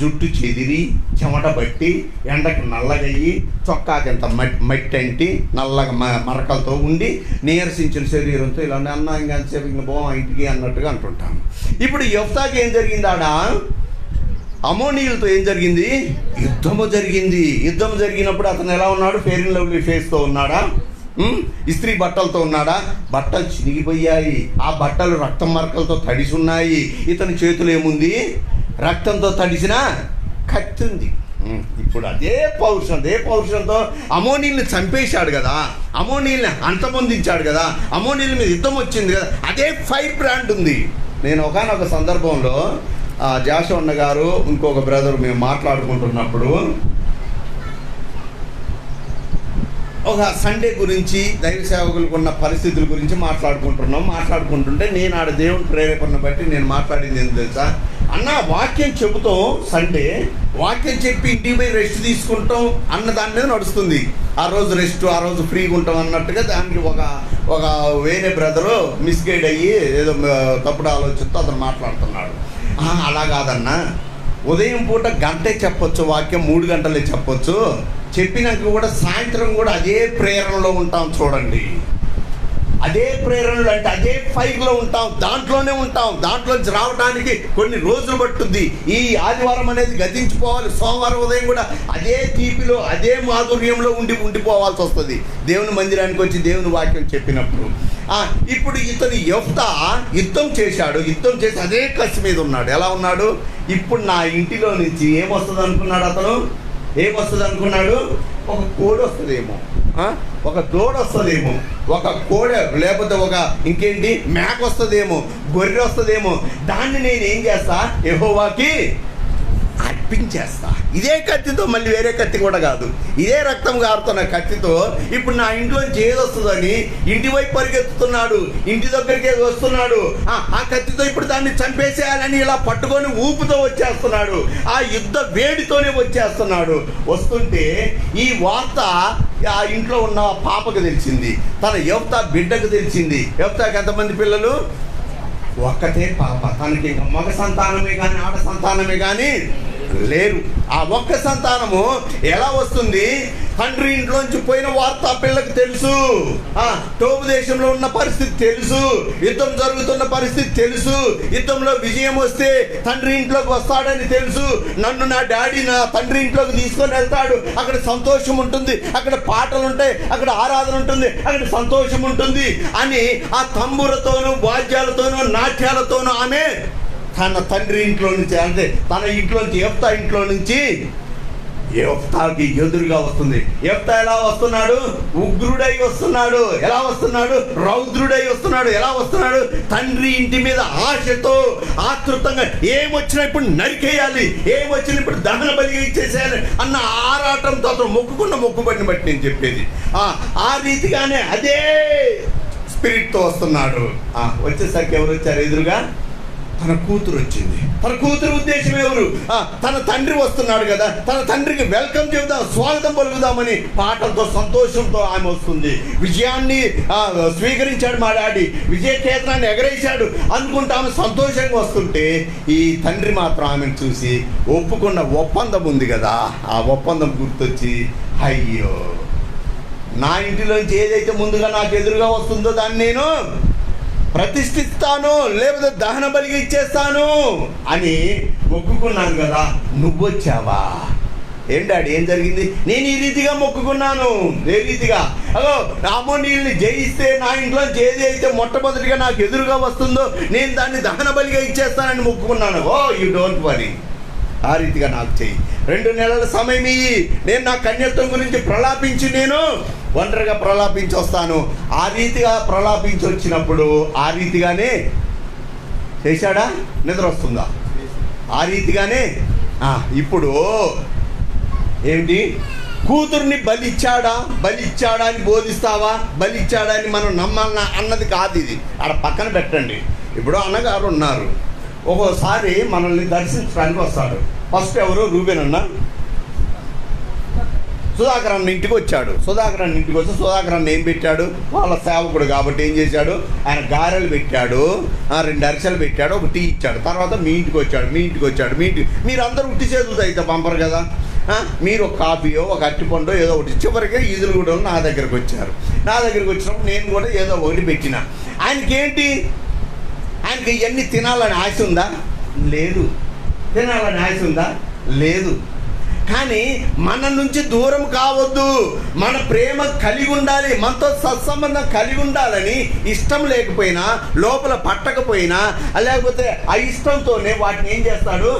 జుట్టు చెదిరి చెమట బట్టి ఎండకి నల్లగయ్యి చొక్కాకింత మట్టి అంటి నల్లగా మరకలతో ఉండి నీరసించిన శరీరంతో ఇలా అన్న ఇంకాసేపు ఇంక బో ఇంటికి అన్నట్టుగా అంటుంటాను. ఇప్పుడు యెఫ్తాకి ఏం జరిగింది? ఆడ అమోనీయులతో ఏం జరిగింది? యుద్ధము జరిగింది. యుద్ధం జరిగినప్పుడు అతను ఎలా ఉన్నాడు? ఫెయిర్ అండ్ లవ్లీ ఫేస్తో ఉన్నాడా? ఇస్త్రీ బట్టలతో ఉన్నాడా? బట్టలు చినిగిపోయాయి. ఆ బట్టలు రక్తం మరకలతో తడిసి ఉన్నాయి. ఇతని చేతులు ఏముంది? రక్తంతో తడిసిన కత్తి ఉంది. ఇప్పుడు అదే పౌరుషంతో అమోనీల్ని చంపేశాడు కదా, అమోనీల్ని అంతమొందించాడు కదా, అమోనీల మీద యుద్ధం వచ్చింది కదా, అదే ఫైర్ బ్రాండ్ ఉంది. నేను ఒకానొక సందర్భంలో జాషవన్న గారు ఇంకొక బ్రదర్ మేము మాట్లాడుకుంటున్నప్పుడు ఒక సండే గురించి దైవ సేవకులకు ఉన్న పరిస్థితుల గురించి మాట్లాడుకుంటుంటే నేను ఆడ దేవుని ప్రేరేపణను బట్టి నేను మాట్లాడింది ఏంటి తెలుసా? అన్న వాక్యం చెబుతాం, సండే వాక్యం చెప్పి ఇంటికి పోయి రెస్ట్ తీసుకుంటాం అన్న దాని మీద నడుస్తుంది. ఆ రోజు రెస్ట్, ఆ రోజు ఫ్రీగా ఉంటాం అన్నట్టుగా దానికి ఒక వేరే బ్రదరు మిస్గైడ్ అయ్యి ఏదో తప్పుడు ఆలోచనతో అతను మాట్లాడుతున్నాడు. అలా కాదన్నా, ఉదయం పూట గంటే చెప్పొచ్చు వాక్యం, 3 గంటలే చెప్పొచ్చు. చెప్పినాక కూడా సాయంత్రం కూడా అదే ప్రేరణలో ఉంటాం. చూడండి, అదే ప్రేరణలు అంటే అదే ఫైర్లో ఉంటాం, దాంట్లోంచి రావడానికి కొన్ని రోజులు పట్టుద్ది. ఈ ఆదివారం అనేది గతించిపోవాలి, సోమవారం ఉదయం కూడా అదే తీపిలో అదే మాధుర్యంలో ఉండిపోవాల్సి వస్తుంది దేవుని మందిరానికి వచ్చి దేవుని వాక్యం చెప్పినప్పుడు. ఇప్పుడు ఇతను యెఫ్తా యుద్ధం చేసి అదే కసి మీద ఉన్నాడు. ఎలా ఉన్నాడు? ఇప్పుడు నా ఇంటిలో నుంచి ఏమొస్తుంది అనుకున్నాడు? ఒక కోడి వస్తుందేమో, ఒక దూడ వస్తుందేమో, ఒక కోడె లేకపోతే ఇంకేంటి మేక వస్తుందేమో, గొర్రె వస్తుందేమో. దాన్ని నేను ఏం చేస్తా? యెహోవాకి అర్పించేస్తా. ఇదే కత్తితో, మళ్ళీ వేరే కత్తి కూడా కాదు, ఇదే రక్తం కారుతున్న కత్తితో ఇప్పుడు నా ఇంట్లోంచి ఏదొస్తుందని ఇంటి వైపు పరిగెత్తుతున్నాడు, ఇంటి దగ్గరికి వస్తున్నాడు. ఆ కత్తితో ఇప్పుడు దాన్ని చంపేసేయాలని ఇలా పట్టుకొని ఊపుతో వచ్చేస్తున్నాడు. ఆ యుద్ధ వేడితోనే వచ్చేస్తున్నాడు. వస్తుంటే ఈ వార్త ఆ ఇంట్లో ఉన్న పాపకు తెలిసింది, తన యెఫ్తా బిడ్డకు తెలిసింది. యెఫ్తాకి ఎంతమంది పిల్లలు? ఒక్కటే పాప. తనకి ఇంకా మగ సంతానమే కానీ ఆడ సంతానమే కానీ లేరు. ఆ ఒక్క సంతానము ఎలా వస్తుంది? తండ్రి ఇంట్లోంచి పోయిన వార్త పిల్లకి తెలుసు, టోబు దేశంలో ఉన్న పరిస్థితి తెలుసు, యుద్ధం జరుగుతున్న పరిస్థితి తెలుసు, యుద్ధంలో విజయం వస్తే తండ్రి ఇంట్లోకి వస్తాడని తెలుసు. నన్ను నా డాడీ నా తండ్రి ఇంట్లోకి తీసుకొని వెళ్తాడు, అక్కడ సంతోషం ఉంటుంది, అక్కడ పాటలు ఉంటాయి, అక్కడ ఆరాధన ఉంటుంది, అక్కడ సంతోషం ఉంటుంది అని ఆ తంబురతోనూ వాద్యాలతోనూ నాట్యాలతోనూ ఆమె తన తండ్రి ఇంట్లో నుంచి, అంటే తన ఇంట్లోంచి యెఫ్తా ఇంట్లో నుంచి యెఫ్తాకి ఎదురుగా వస్తుంది. యెఫ్తా ఎలా వస్తున్నాడు? ఉగ్రుడై వస్తున్నాడు. ఎలా వస్తున్నాడు? రౌద్రుడై వస్తున్నాడు. ఎలా వస్తున్నాడు? తండ్రి ఇంటి మీద ఆశతో, ఆతృతంగా ఏమొచ్చినా ఇప్పుడు నరికేయాలి, ఏమొచ్చినా ఇప్పుడు దహన బలిగా ఇచ్చేసేయాలి అన్న ఆరాటంతో అతను మొక్కుకున్న మొక్కుబడిని బట్టి నేను చెప్పేది. ఆ రీతిగానే అదే స్పిరిట్తో వస్తున్నాడు. వచ్చేసరికి ఎవరు వచ్చారు ఎదురుగా? తన కూతురు వచ్చింది. తన కూతురు ఉద్దేశం ఎవరు? తన తండ్రి వస్తున్నాడు కదా, తన తండ్రికి వెల్కమ్ చెబుదాం, స్వాగతం పలుకుదామని పాటలతో సంతోషంతో ఆమె వస్తుంది. విజయాన్ని స్వీకరించాడు మా డాడీ, విజయ కేతనాన్ని ఎగరేశాడు అనుకుంటూ ఆమె సంతోషంగా వస్తుంటే ఈ తండ్రి మాత్రం ఆమెను చూసి ఒప్పుకున్న ఒప్పందం ఉంది కదా, ఆ ఒప్పందం గుర్తొచ్చి అయ్యో నా ఇంటిలోంచి ఏదైతే ముందుగా నాకు ఎదురుగా వస్తుందో దాన్ని నేను ప్రతిష్ఠిస్తాను, లేకపోతే దహన బలిగా ఇచ్చేస్తాను అని మొక్కుకున్నాను కదా, నువ్వొచ్చావా? ఏం డాడీ ఏం జరిగింది? నేను ఈ రీతిగా మొక్కుకున్నాను. ఏ రీతిగా? అమోనీయుల్ని జయిస్తే నా ఇంట్లోంచి ఏది అయితే మొట్టమొదటిగా నాకు ఎదురుగా వస్తుందో నేను దాన్ని దహన బలిగా ఇచ్చేస్తానని మొక్కుకున్నాను. యూ డోంట్ వరీ, ఆ రీతిగా నాకు చెయ్యి. 2 నెలల సమయం ఇయ్యి, నేను నా కన్యత్వం గురించి ప్రలాపించి నేను ఒంటరిగా ప్రలాపించి వస్తాను. ఆ రీతిగా ప్రలాపించి వచ్చినప్పుడు ఆ రీతిగానే చేశాడా? నిద్ర వస్తుందా? ఆ రీతిగానే ఇప్పుడు ఏమిటి? కూతుర్ని బలిచ్చాడా అని బోధిస్తావా, బలిచ్చాడా అని మనం నమ్మాలన్నా అన్నది కాదు ఇది. ఆడ పక్కన పెట్టండి. ఇప్పుడు అన్నగారు ఉన్నారు, ఒక్కోసారి మనల్ని దర్శించడానికి వస్తాడు. ఫస్ట్ ఎవరు? రూబెన్ అన్న సుధాకర్ అన్న ఇంటికి వచ్చాడు. సుధాకర్ అన్న ఇంటికి వచ్చి సుధాకర్ అన్న ఏం పెట్టాడు? వాళ్ళ సేవకుడు కాబట్టి ఏం చేశాడు? ఆయన గారెలు పెట్టాడు, 2 అరిసెలు పెట్టాడు, ఒక టీ ఇచ్చాడు. తర్వాత మీ ఇంటికి వచ్చాడు. మీరందరూ ఉట్టి చేతులతో అయితే పంపరు కదా. మీరు ఒక కాఫీయో ఒక అరటిపండో ఏదో ఒకటి. చివరికి ఈదులు కూడా నా దగ్గరికి వచ్చారు. నా దగ్గరికి వచ్చినప్పుడు నేను కూడా ఏదో ఒకటి పెట్టిన. ఆయనకి ఇవన్నీ తినాలని ఆశ ఉందా? లేదు. తినాలని ఆశ ఉందా? లేదు. కానీ మన నుంచి దూరం కావద్దు, మన ప్రేమ కలిగి ఉండాలి, మనతో సత్సంబంధం కలిగి ఉండాలని ఇష్టం లేకపోయినా, లోపల పట్టకపోయినా, లేకపోతే ఆ ఇష్టంతోనే వాటిని ఏం చేస్తాడు?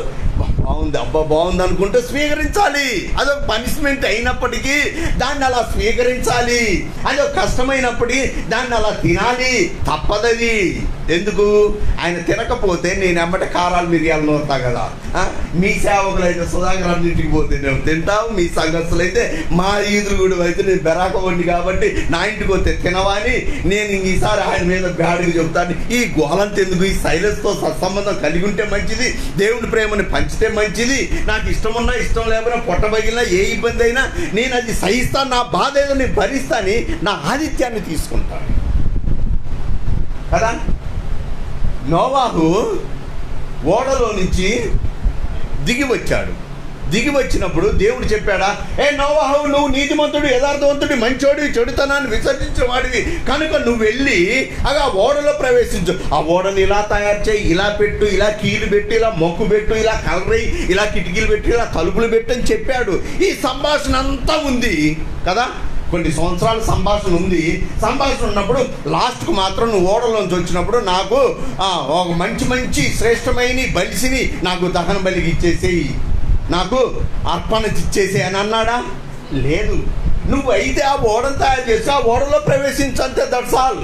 బాగుంది అనుకుంటే స్వీకరించాలి. అదొక పనిష్మెంట్ అయినప్పటికీ దాన్ని అలా స్వీకరించాలి. అదొక కష్టమైనప్పటికీ దాన్ని అలా తినాలి, తప్పదది. ఎందుకు? ఆయన తినకపోతే నేను ఎమ్మటి కారాలు మిరియాలు నోరుతా కదా. మీ సేవకులు అయితే సుధాకర్ అన్నింటికి పోతే నేను తింటావు, మీ సంఘస్థులు అయితే మా ఈదులు కూడా అయితే నేను బెరాకవండి కాబట్టి నా ఇంటికి పోతే తినవని నేను ఈసారి ఆయన మీద బ్యాడ్గా చెప్తాను. ఈ గోలంత ఎందుకు? ఈ సైలెన్స్తో సత్సంబంధం కలిగి ఉంటే మంచిది, దేవుని ప్రేమని పంచితే మంచిది. నాకు ఇష్టం ఉన్నా ఇష్టం లేకపోయినా, పొట్టబగిలినా, ఏ ఇబ్బంది అయినా నేను అది సహిస్తాను, నా బాధ ఏదో నేను భరిస్తాను, నా ఆతిథ్యాన్ని తీసుకుంటాను కదా. నోవాహు ఓడలో నుంచి దిగి వచ్చినప్పుడు దేవుడు చెప్పాడా? నోవాహు, నువ్వు నీతిమంతుడు, యథార్థవంతుడు, మంచోడివి, చెడుతనాన్ని విసర్జించిన వాడివి కనుక నువ్వు వెళ్ళి ఆ ఓడలో ప్రవేశించు. ఆ ఓడని ఇలా తయారు చేయి, ఇలా పెట్టు, ఇలా కీలు పెట్టు, ఇలా మొక్కు పెట్టు, ఇలా కలరయి, ఇలా కిటికీలు పెట్టు, ఇలా తలుపులు పెట్టు అని చెప్పాడు. ఈ సంభాషణ అంతా ఉంది కదా. కొన్ని సంవత్సరాల సంభాషణ ఉంది. సంభాషణ ఉన్నప్పుడు లాస్ట్కు మాత్రం నువ్వు ఓడలోంచి వచ్చినప్పుడు నాకు ఒక మంచి శ్రేష్టమైన బలిసిని నాకు దహన బలికి ఇచ్చేసేయి, నాకు అర్పణ ఇచ్చేసే అని అన్నాడా? లేదు. నువ్వు అయితే ఆ ఓడను తయారు చేసి ఆ ఓడలో ప్రవేశించంతే, దట్స్ ఆల్.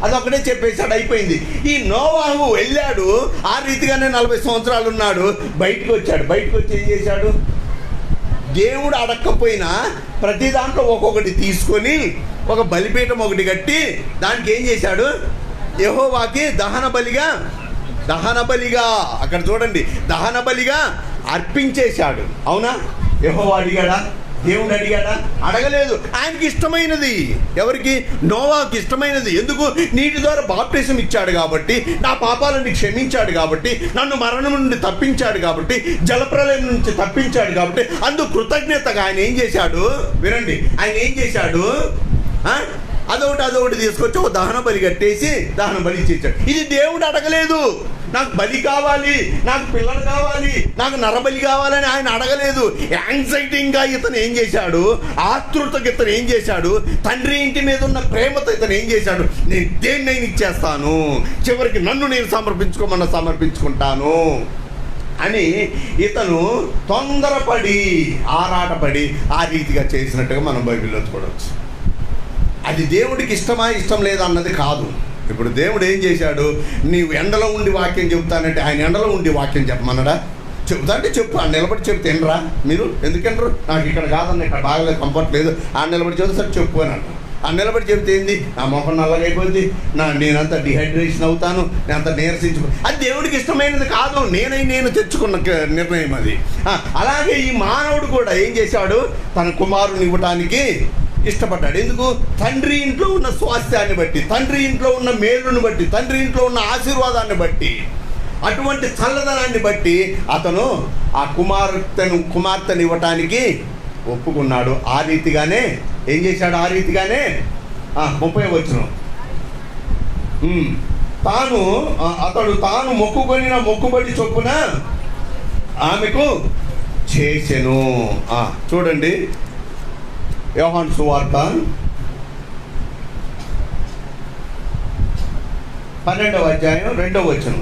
అదొకటే చెప్పేశాడు, అయిపోయింది. ఈ నోవాహు వెళ్ళాడు, ఆ రీతిగానే 40 సంవత్సరాలు ఉన్నాడు. బయటకు వచ్చి ఏం చేశాడు? దేవుడు అడక్కపోయినా ప్రతి దాంట్లో ఒక్కొక్కటి తీసుకొని ఒక బలిపీఠం ఒకటి కట్టి దానికి ఏం చేశాడు? యెహోవాకి దహన బలిగా అక్కడ చూడండి, దహన బలిగా అర్పించేశాడు. అవునా? యెహోవా అడిగాడా? దేవుడు అడిగాడా? అడగలేదు. ఆయనకి ఇష్టమైనది. ఎవరికి? నోవాకి ఇష్టమైనది. ఎందుకు? నీటి ద్వారా బాప్టిజం ఇచ్చాడు కాబట్టి, నా పాపాలను క్షమించాడు కాబట్టి, నన్ను మరణం నుండి తప్పించాడు కాబట్టి, జలప్రలయం నుంచి తప్పించాడు కాబట్టి, అందుకు కృతజ్ఞతగా ఆయన ఏం చేశాడు? వినండి, ఆయన ఏం చేశాడు? అదొకటి తీసుకొచ్చి ఒక దహన బలి కట్టేసి దహన బలి ఇచ్చేసాడు. ఇది దేవుడు అడగలేదు. నాకు బలి కావాలి, నాకు పిల్లలు కావాలి, నాకు నరబలి కావాలని ఆయన అడగలేదు. యాంగ్జైటీగా ఇతను ఏం చేశాడు? ఆతృతకి ఇతను ఏం చేశాడు? తండ్రి ఇంటి మీద ఉన్న ప్రేమతో ఇతను ఏం చేశాడు? నేను దేన్నైనా ఇచ్చేస్తాను, చివరికి నన్ను నేను సమర్పించుకుంటాను అని ఇతను తొందరపడి ఆరాటపడి ఆ రీతిగా చేసినట్టుగా మనం బైబిల్లో చూడవచ్చు. అది దేవుడికి ఇష్టం లేదా అన్నది కాదు. ఇప్పుడు దేవుడు ఏం చేశాడు? నీవు ఎండలో ఉండి వాక్యం చెబుతానంటే ఆయన ఎండలో ఉండి వాక్యం చెప్పమన్నాడా? చెబుతా అంటే చెప్పు, ఆ నిలబడి చెప్తే తినరా మీరు? ఎందుకంటారు? నాకు ఇక్కడ కాదన్న, ఇక్కడ బాగా కంఫర్ట్ లేదు, ఆ నిలబడి చెబుతా సరే చెప్పు అని అంటారు. ఆ నిలబడి చెబితే ఏంది? నా మొహం నల్లగైపోద్ది, నేనంతా డిహైడ్రేషన్ అవుతాను, నేనంతా నీరసించు. అది దేవుడికి ఇష్టమైనది కాదు. నేను తెచ్చుకున్న నిర్ణయం అది. అలాగే ఈ మానవుడు కూడా ఏం చేశాడు? తన కుమారుని ఇవ్వటానికి ఇష్టపడ్డాడు. ఎందుకు? తండ్రి ఇంట్లో ఉన్న స్వాస్థ్యాన్ని బట్టి, తండ్రి ఇంట్లో ఉన్న మేలును బట్టి, తండ్రి ఇంట్లో ఉన్న ఆశీర్వాదాన్ని బట్టి, అటువంటి చల్లదనాన్ని బట్టి అతను ఆ కుమార్తెను ఇవ్వటానికి ఒప్పుకున్నాడు. ఆ రీతిగానే ఏం చేశాడు? ఆ రీతిగానే 30వ వచనం, అతడు తాను మొక్కుకొనిన మొక్కుబడి చొప్పున ఆమెకు చేసెను. చూడండి, యోహాను సువార్త 12వ అధ్యాయం 2వ వచనం.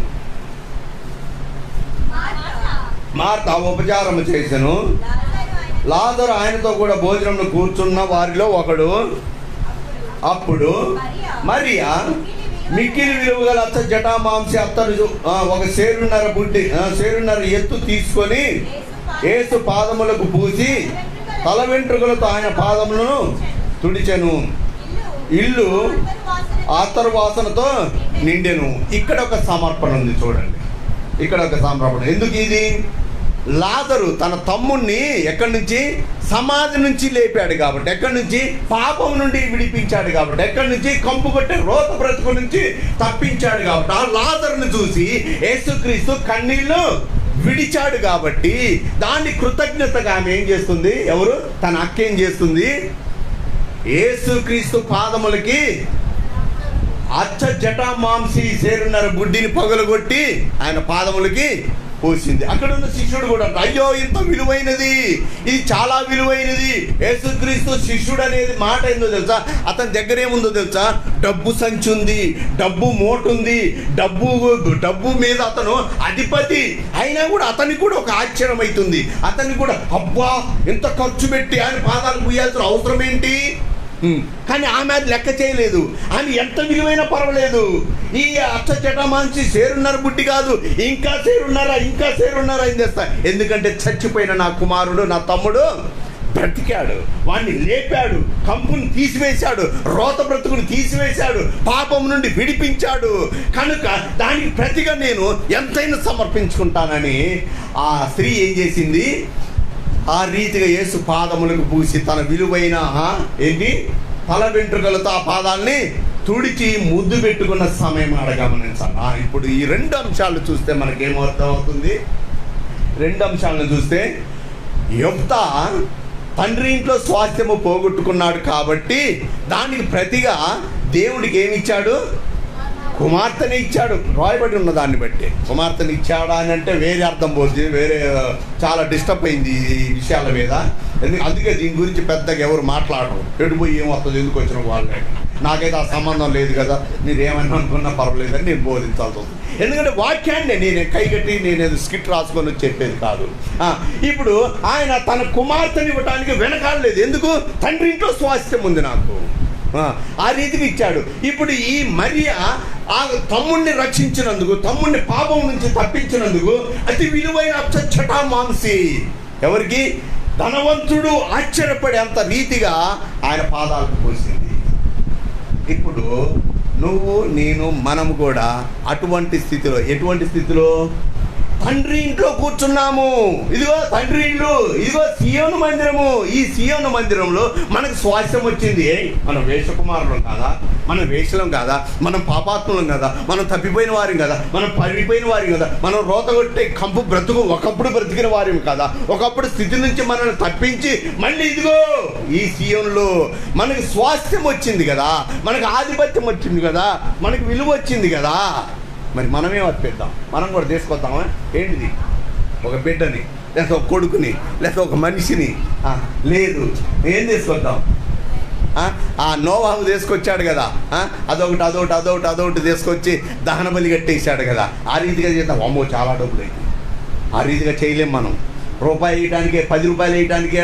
మార్త ఉపచారము చేసెను, లాజరు ఆయనతో కూడా భోజనంలో కూర్చున్న వారిలో ఒకడు. అప్పుడు మరియా మిక్కిలి విలువ గల అత్త జటామాంసి అత్తరు ఒక సేరున్నర ఎత్తు తీసుకొని యేసు పాదములకు పూసి తల వెంట్రుకలతో ఆయన పాదములను తుడిచెను. ఇల్లు అత్తరు వాసనతో నిండెను. ఇక్కడ ఒక సమర్పణ ఉంది చూడండి, ఇక్కడ ఒక సమర్పణ. ఎందుకు ఇది? లాజరు తన తమ్ముణ్ణి ఎక్కడి నుంచి? సమాధి నుంచి లేపాడు కాబట్టి, ఎక్కడి నుంచి? పాపం నుండి విడిపించాడు కాబట్టి, ఎక్కడి నుంచి? కంపు కొట్టే రోత బ్రతుకు నుంచి తప్పించాడు కాబట్టి, ఆ లాజరును చూసి యేసుక్రీస్తు కన్నీళ్లు విడిచాడు కాబట్టి, దాన్ని కృతజ్ఞతగా ఆమె ఏం చేస్తుంది? ఎవరు? తన అక్క ఏం చేస్తుంది? యేసుక్రీస్తు పాదములకి అచ్చ జటా మాంసి సేరున్నర బుడ్డిని పగలగొట్టి ఆయన పాదములకి పోసింది. అక్కడ ఉన్న శిష్యుడు కూడా, అయ్యో ఇంత విలువైనది, ఇది చాలా విలువైనది. యేసుక్రీస్తు శిష్యుడు అనేది మాట ఏందో తెలుసా? అతని దగ్గర ఏముందో తెలుసా? డబ్బు సంచి ఉంది, డబ్బు మూట ఉంది, డబ్బు మీద అతను అధిపతి అయినా కూడా అతనికి కూడా ఒక ఆశ్చర్యం అవుతుంది. అతనికి కూడా అబ్బా ఎంత ఖర్చు పెట్టి ఆయన పాదాలు పూయాల్సిన అవసరం ఏంటి? కానీ ఆమె అది లెక్క చేయలేదు. ఆమె ఎంత విలువైనా పర్వాలేదు, ఈ అచ్చ జటమాంచి సేరున్నర బుడ్డి కాదు, ఇంకా సేరున్నారా ఏం చేస్తా? ఎందుకంటే చచ్చిపోయిన నా కుమారుడు, నా తమ్ముడు బ్రతికాడు, వాడిని లేపాడు, కంపుని తీసివేశాడు, రోత బ్రతుకుని తీసివేశాడు, పాపం నుండి విడిపించాడు. కనుక దానికి ప్రతిగా నేను ఎంతైనా సమర్పించుకుంటానని ఆ స్త్రీ ఏం చేసింది? ఆ రీతిగా యేసు పాదములకు పూసి తన విలువైన తల వెంట్రుకలతో ఆ పాదాలని తుడిచి ముద్దు పెట్టుకున్న సమయం గమనించాలి. ఇప్పుడు ఈ రెండు అంశాలు చూస్తే మనకేమర్థం అవుతుంది? రెండు అంశాలను చూస్తే, యొప్తా తండ్రి ఇంట్లో స్వాస్థ్యము పోగొట్టుకున్నాడు కాబట్టి దానికి ప్రతిగా దేవుడికి ఏమిచ్చాడు? కుమార్తెని ఇచ్చాడు. రాయబడి ఉన్న దాన్ని బట్టి కుమార్తెని ఇచ్చాడా అని అంటే వేరే అర్థం పోతుంది, వేరే చాలా డిస్టర్బ్ అయింది ఈ విషయాల మీద. అందుకే దీని గురించి పెద్దగా ఎవరు మాట్లాడరు. ఎడిపోయి ఏమవుతుంది, ఎందుకు వచ్చిన వాళ్ళే, నాకైతే ఆ సంబంధం లేదు కదా, మీరు ఏమన్నా అనుకున్నా పర్వాలేదని నేను బోధించాల్సి వస్తుంది. ఎందుకంటే వాక్యాన్ని నేను కైగట్టి నేను స్కిట్ రాసుకొని చెప్పేది కాదు. ఇప్పుడు ఆయన తన కుమార్తెని ఇవ్వడానికి వెనకాడలేదు. ఎందుకు? తండ్రి ఇంట్లో స్వాస్థ్యం ఉంది నాకు, ఆ రీతికి ఇచ్చాడు. ఇప్పుడు ఈ మరియా ఆ తమ్ముణ్ణి రక్షించినందుకు, తమ్ముణ్ణి పాపం నుంచి తప్పించినందుకు అతి విలువైన అచ్చట మాంసి ఎవరికి? ధనవంతుడు ఆశ్చర్యపడేంత రీతిగా ఆయన పాదాలకు పోసింది. ఇప్పుడు నువ్వు నేను మనము కూడా అటువంటి స్థితిలో, ఎటువంటి స్థితిలో? తండ్రి ఇంట్లో కూర్చున్నాము. ఇదిగో తండ్రి ఇల్లు, ఇదిగో సియోను మందిరము. ఈ సియోను మందిరంలో మనకు స్వాస్థ్యం వచ్చింది. మనం వేషకుమారులం కాదా? మనం వేషలం కాదా? మనం పాపాత్ములం కదా? మనం తప్పిపోయిన వారి కదా? మనం పడిపోయిన వారి కదా? మనం రోతగొట్టే కంపు బ్రతుకు ఒకప్పుడు బ్రతికిన వారి కదా? ఒకప్పుడు స్థితి నుంచి మనల్ని తప్పించి మళ్ళీ ఇదిగో ఈ సియోనులో మనకి స్వాస్థ్యం వచ్చింది కదా, మనకు ఆధిపత్యం వచ్చింది కదా, మనకు విలువ వచ్చింది కదా. మరి మనమే అర్పిద్దాం, మనం కూడా తీసుకొద్దామా? ఏంటిది? ఒక బిడ్డని, లేక ఒక కొడుకుని, లేక ఒక మనిషిని? లేదు, ఏం తీసుకొద్దాం? ఆ నోవాహు తీసుకొచ్చాడు కదా, అదొకటి తీసుకొచ్చి దహన బలి కట్టేశాడు కదా. ఆ రీతిగా చేద్దాం. అమ్మో చాలా డబ్బులు అయింది. ఆ రీతిగా చేయలేం మనం. రూపాయి వేయటానికి, 10 రూపాయలు వేయటానికి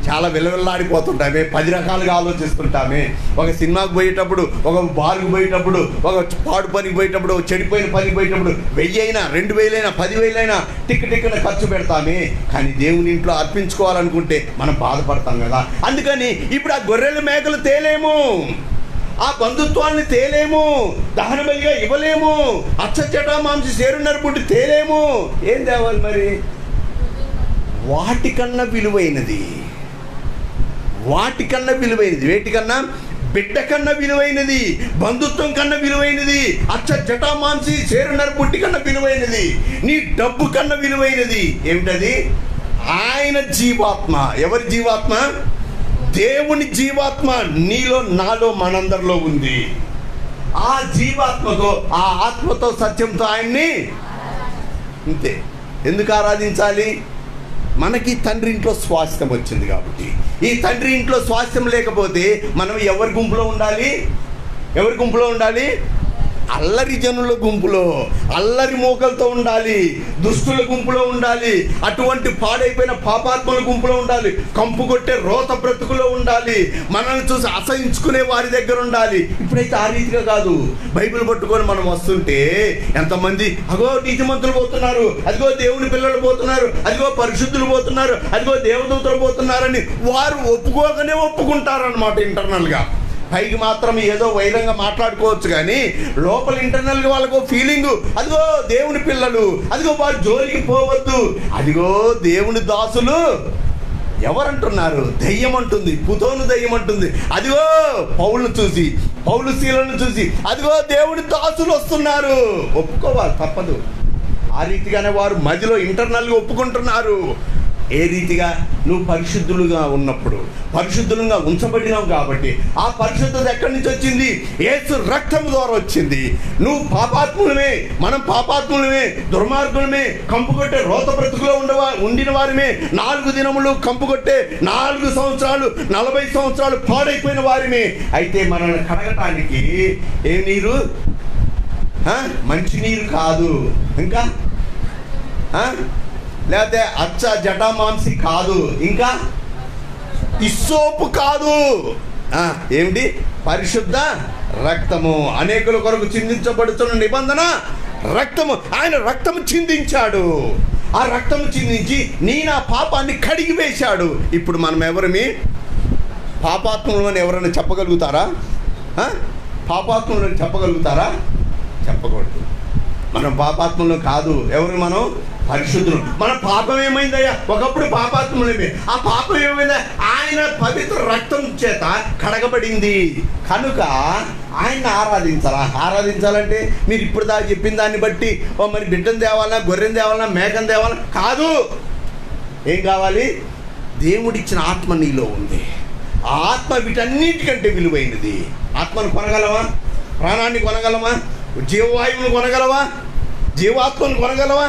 చాలా విలవిల్లాడిపోతుంటామే, 10 రకాలుగా ఆలోచిస్తుంటామే. ఒక సినిమాకి పోయేటప్పుడు, ఒక బార్కు పోయేటప్పుడు, ఒక పాడు పనికి పోయేటప్పుడు, చెడిపోయిన పనికి పోయేటప్పుడు 1000 అయినా, 2000 అయినా, 10,000 అయినా టిక్కెట్న ఖర్చు పెడతామే. కానీ దేవుని ఇంట్లో అర్పించుకోవాలనుకుంటే మనం బాధపడతాం కదా. అందుకని ఇప్పుడు ఆ గొర్రెల మేకలు తేలేము, ఆ బంధుత్వాన్ని తేలేము, దహన బలిగా ఇవ్వలేము, అచ్చచటా మాంసి సేరున్నర పుట్టి తేలేము. ఏం తేవాలి మరి? వాటికన్నా విలువైనది, వేటికన్నా? బిడ్డ కన్నా విలువైనది, బంధుత్వం కన్నా విలువైనది, అచ్చ జటామాంసి సేరున్నర పుట్టి కన్నా విలువైనది, నీ డబ్బు కన్నా విలువైనది. ఏమిటది? ఆయన జీవాత్మ. ఎవరి జీవాత్మ? దేవుని జీవాత్మ నీలో, నాలో, మనందరిలో ఉంది. ఆ జీవాత్మతో, ఆ ఆత్మతో, సత్యంతో ఆయన్ని అంతే. ఎందుకు ఆరాధించాలి? మనకి తండ్రి ఇంట్లో స్వాస్థ్యం వచ్చింది కాబట్టి. ఈ తండ్రి ఇంట్లో స్వాస్థ్యం లేకపోతే మనం ఎవరి గుంపులో ఉండాలి? అల్లరి జనుల గుంపులో, అల్లరి మోకలతో ఉండాలి, దుష్టుల గుంపులో ఉండాలి, అటువంటి పాడైపోయిన పాపాత్మల గుంపులో ఉండాలి, కంపు కొట్టే రోత బ్రతుకులో ఉండాలి, మనల్ని చూసి అసహించుకునే వారి దగ్గర ఉండాలి. ఇప్పుడైతే ఆ రీతిగా కాదు. బైబిల్ పట్టుకొని మనం వస్తుంటే ఎంతమంది అగో నీతిమంతులు పోతున్నారు, అదిగో దేవుని పిల్లలు పోతున్నారు, అదిగో పరిశుద్ధులు పోతున్నారు, అదిగో దేవదూతలు పోతున్నారని వారు ఒప్పుకోగానే ఒప్పుకుంటారన్నమాట ఇంటర్నల్గా. పైకి మాత్రం ఏదో వైరంగా మాట్లాడుకోవచ్చు, కానీ లోపల ఇంటర్నల్గా వాళ్ళకు ఫీలింగు అదిగో దేవుని పిల్లలు, అదిగో వారు జోలికి పోవద్దు. అదిగో దేవుని దాసులు ఎవరంటున్నారు? దయ్యం అంటుంది, పుతోను దయ్యం అంటుంది. అదిగో పౌలును చూసి, పౌలు శీలను చూసి అదిగో దేవుని దాసులు వస్తున్నారు. ఒప్పుకోవాలి, తప్పదు. ఆ రీతిగానే వారు మధ్యలో ఇంటర్నల్గా ఒప్పుకుంటున్నారు. ఏ రీతిగా? నువ్వు పరిశుద్ధులుగా ఉన్నప్పుడు, పరిశుద్ధులుగా ఉంచబడినావు కాబట్టి. ఆ పరిశుద్ధత ఎక్కడి నుంచి వచ్చింది? యేసు రక్తం ద్వారా వచ్చింది. నువ్వు పాపాత్ములమే, మనం పాపాత్ములమే, దుర్మార్గులమే, కంపు కొట్టే రోత బ్రతుకులో ఉండిన వారిమే, 4 దినములు కంపు కొట్టే 4 సంవత్సరాలు 40 సంవత్సరాలు పాడైపోయిన వారిమే. అయితే మనల్ని కడగటానికి ఏ నీరు? మంచి నీరు కాదు, ఇంకా లేకపోతే అచ్చ జటామాంసి కాదు, ఇంకా ఇస్సోపు కాదు. ఏమిటి? పరిశుద్ధ రక్తము, అనేకుల కొరకు చిందించబడుతున్న నిబంధన రక్తము. ఆయన రక్తము చిందించాడు. ఆ రక్తము చిందించి నా పాపాన్ని కడిగి వేశాడు. ఇప్పుడు మనం ఎవరిమి? పాపాత్ములు అని ఎవరైనా చెప్పగలుగుతారా? పాపాత్ములు అని చెప్పగలుగుతారా? చెప్పకూడదు. మనం పాపాత్ములు కాదు. ఎవరు మనం? పరిశుద్ధులు. మన పాపం ఏమైందయ్యా? ఒకప్పుడు పాపాత్ములమే. ఆ పాపం ఏమైందా? ఆయన పవిత్ర రక్తం చేత కడగబడింది కనుక ఆయన్ని ఆరాధించాలా. ఆరాధించాలంటే మీరు ఇప్పుడు దాకా చెప్పిన దాన్ని బట్టి మరి బిడ్డను తేవాలన్నా, గొర్రెను తేవాలన్నా, మేకను తేవాలన్నా కాదు. ఏం కావాలి? దేవుడిచ్చిన ఆత్మ నీలో ఉంది. ఆ ఆత్మ వీటన్నిటికంటే విలువైనది. ఆత్మను కొనగలవా? ప్రాణాన్ని కొనగలవా? జీవవాయువును కొనగలవా? జీవాత్మను కొనగలవా?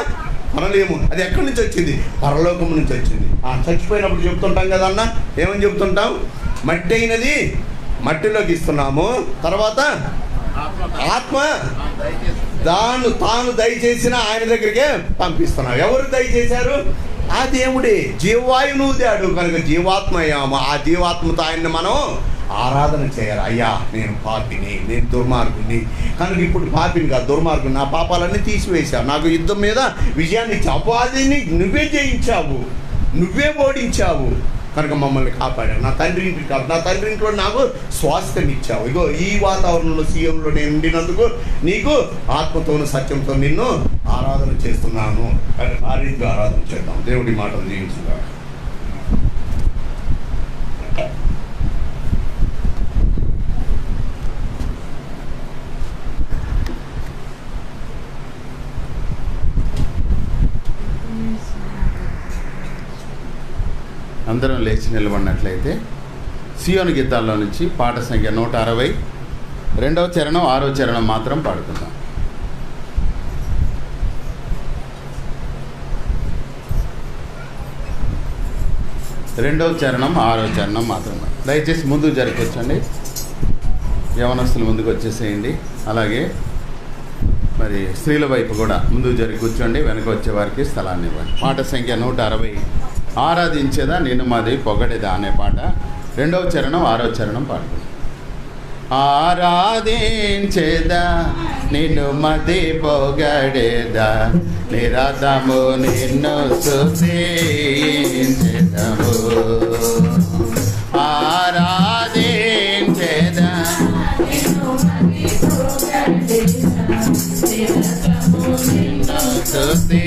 కొనలేము. అది ఎక్కడి నుంచి వచ్చింది? పరలోకం నుంచి వచ్చింది. చచ్చిపోయినప్పుడు చెప్తుంటాం కదా అన్న, ఏమని చెప్తుంటాం? మట్టి అయినది మట్టిలోకి ఇస్తున్నాము, తర్వాత ఆత్మ తాను దయచేసిన ఆయన దగ్గరికే పంపిస్తున్నాం. ఎవరు దయచేశారు? ఆ దేవుడే. జీవవాయువు ఊదాడు కనుక జీవాత్మ అయ్యాము. ఆ జీవాత్మతో ఆయన్ని మనం ఆరాధన చేయాలి. అయ్యా నేను పాపిని, నేను దుర్మార్గుని కనుక ఇప్పుడు పాపిని కాదు, దుర్మార్గుని. నా పాపాలన్నీ తీసివేశావు. నాకు యుద్ధం మీద విజయాన్ని ఇచ్చావు. అపవాదిని నువ్వే జయించావు, నువ్వే ఓడించావు కనుక మమ్మల్ని కాపాడావు. నా తండ్రి ఇంటికి కాదు, నా తండ్రి ఇంట్లో నాకు స్వాస్థ్యం ఇచ్చావు. ఇగో ఈ వాతావరణంలో సీఎంలో నేను ఉండినందుకు నీకు ఆత్మతోను సత్యంతో నిన్ను ఆరాధన చేస్తున్నాను. ఆ రీతిగా ఆరాధన చేద్దాం. దేవుడి మాటలు జీవించుగా. అందరం లేచి నిలబడినట్లయితే సియోను గీతాల్లో నుంచి పాట సంఖ్య 160, 2వ చరణం 6వ చరణం మాత్రం పాడుకుందాం. రెండవ చరణం 6వ చరణం మాత్రమే. దయచేసి ముందుకు జరిపొచ్చండి. యవనస్తులు ముందుకు వచ్చేసేయండి. అలాగే మరి స్త్రీల వైపు కూడా ముందుకు జరిగి కూర్చోండి. వెనక వచ్చే వారికి స్థలాన్ని ఇవ్వండి. పాట సంఖ్య 160, ఆరాధించేదా నిన్ను మాది పొగడేదా అనే పాట. 2వ చరణం 6వ చరణం పాడుకుందాం. ఆరాధించేదా నిన్ను మది పొగడేదా, నిరతము నిన్ను స్తుతించెదము. ఆరాధించేదా నిన్ను స్తుతి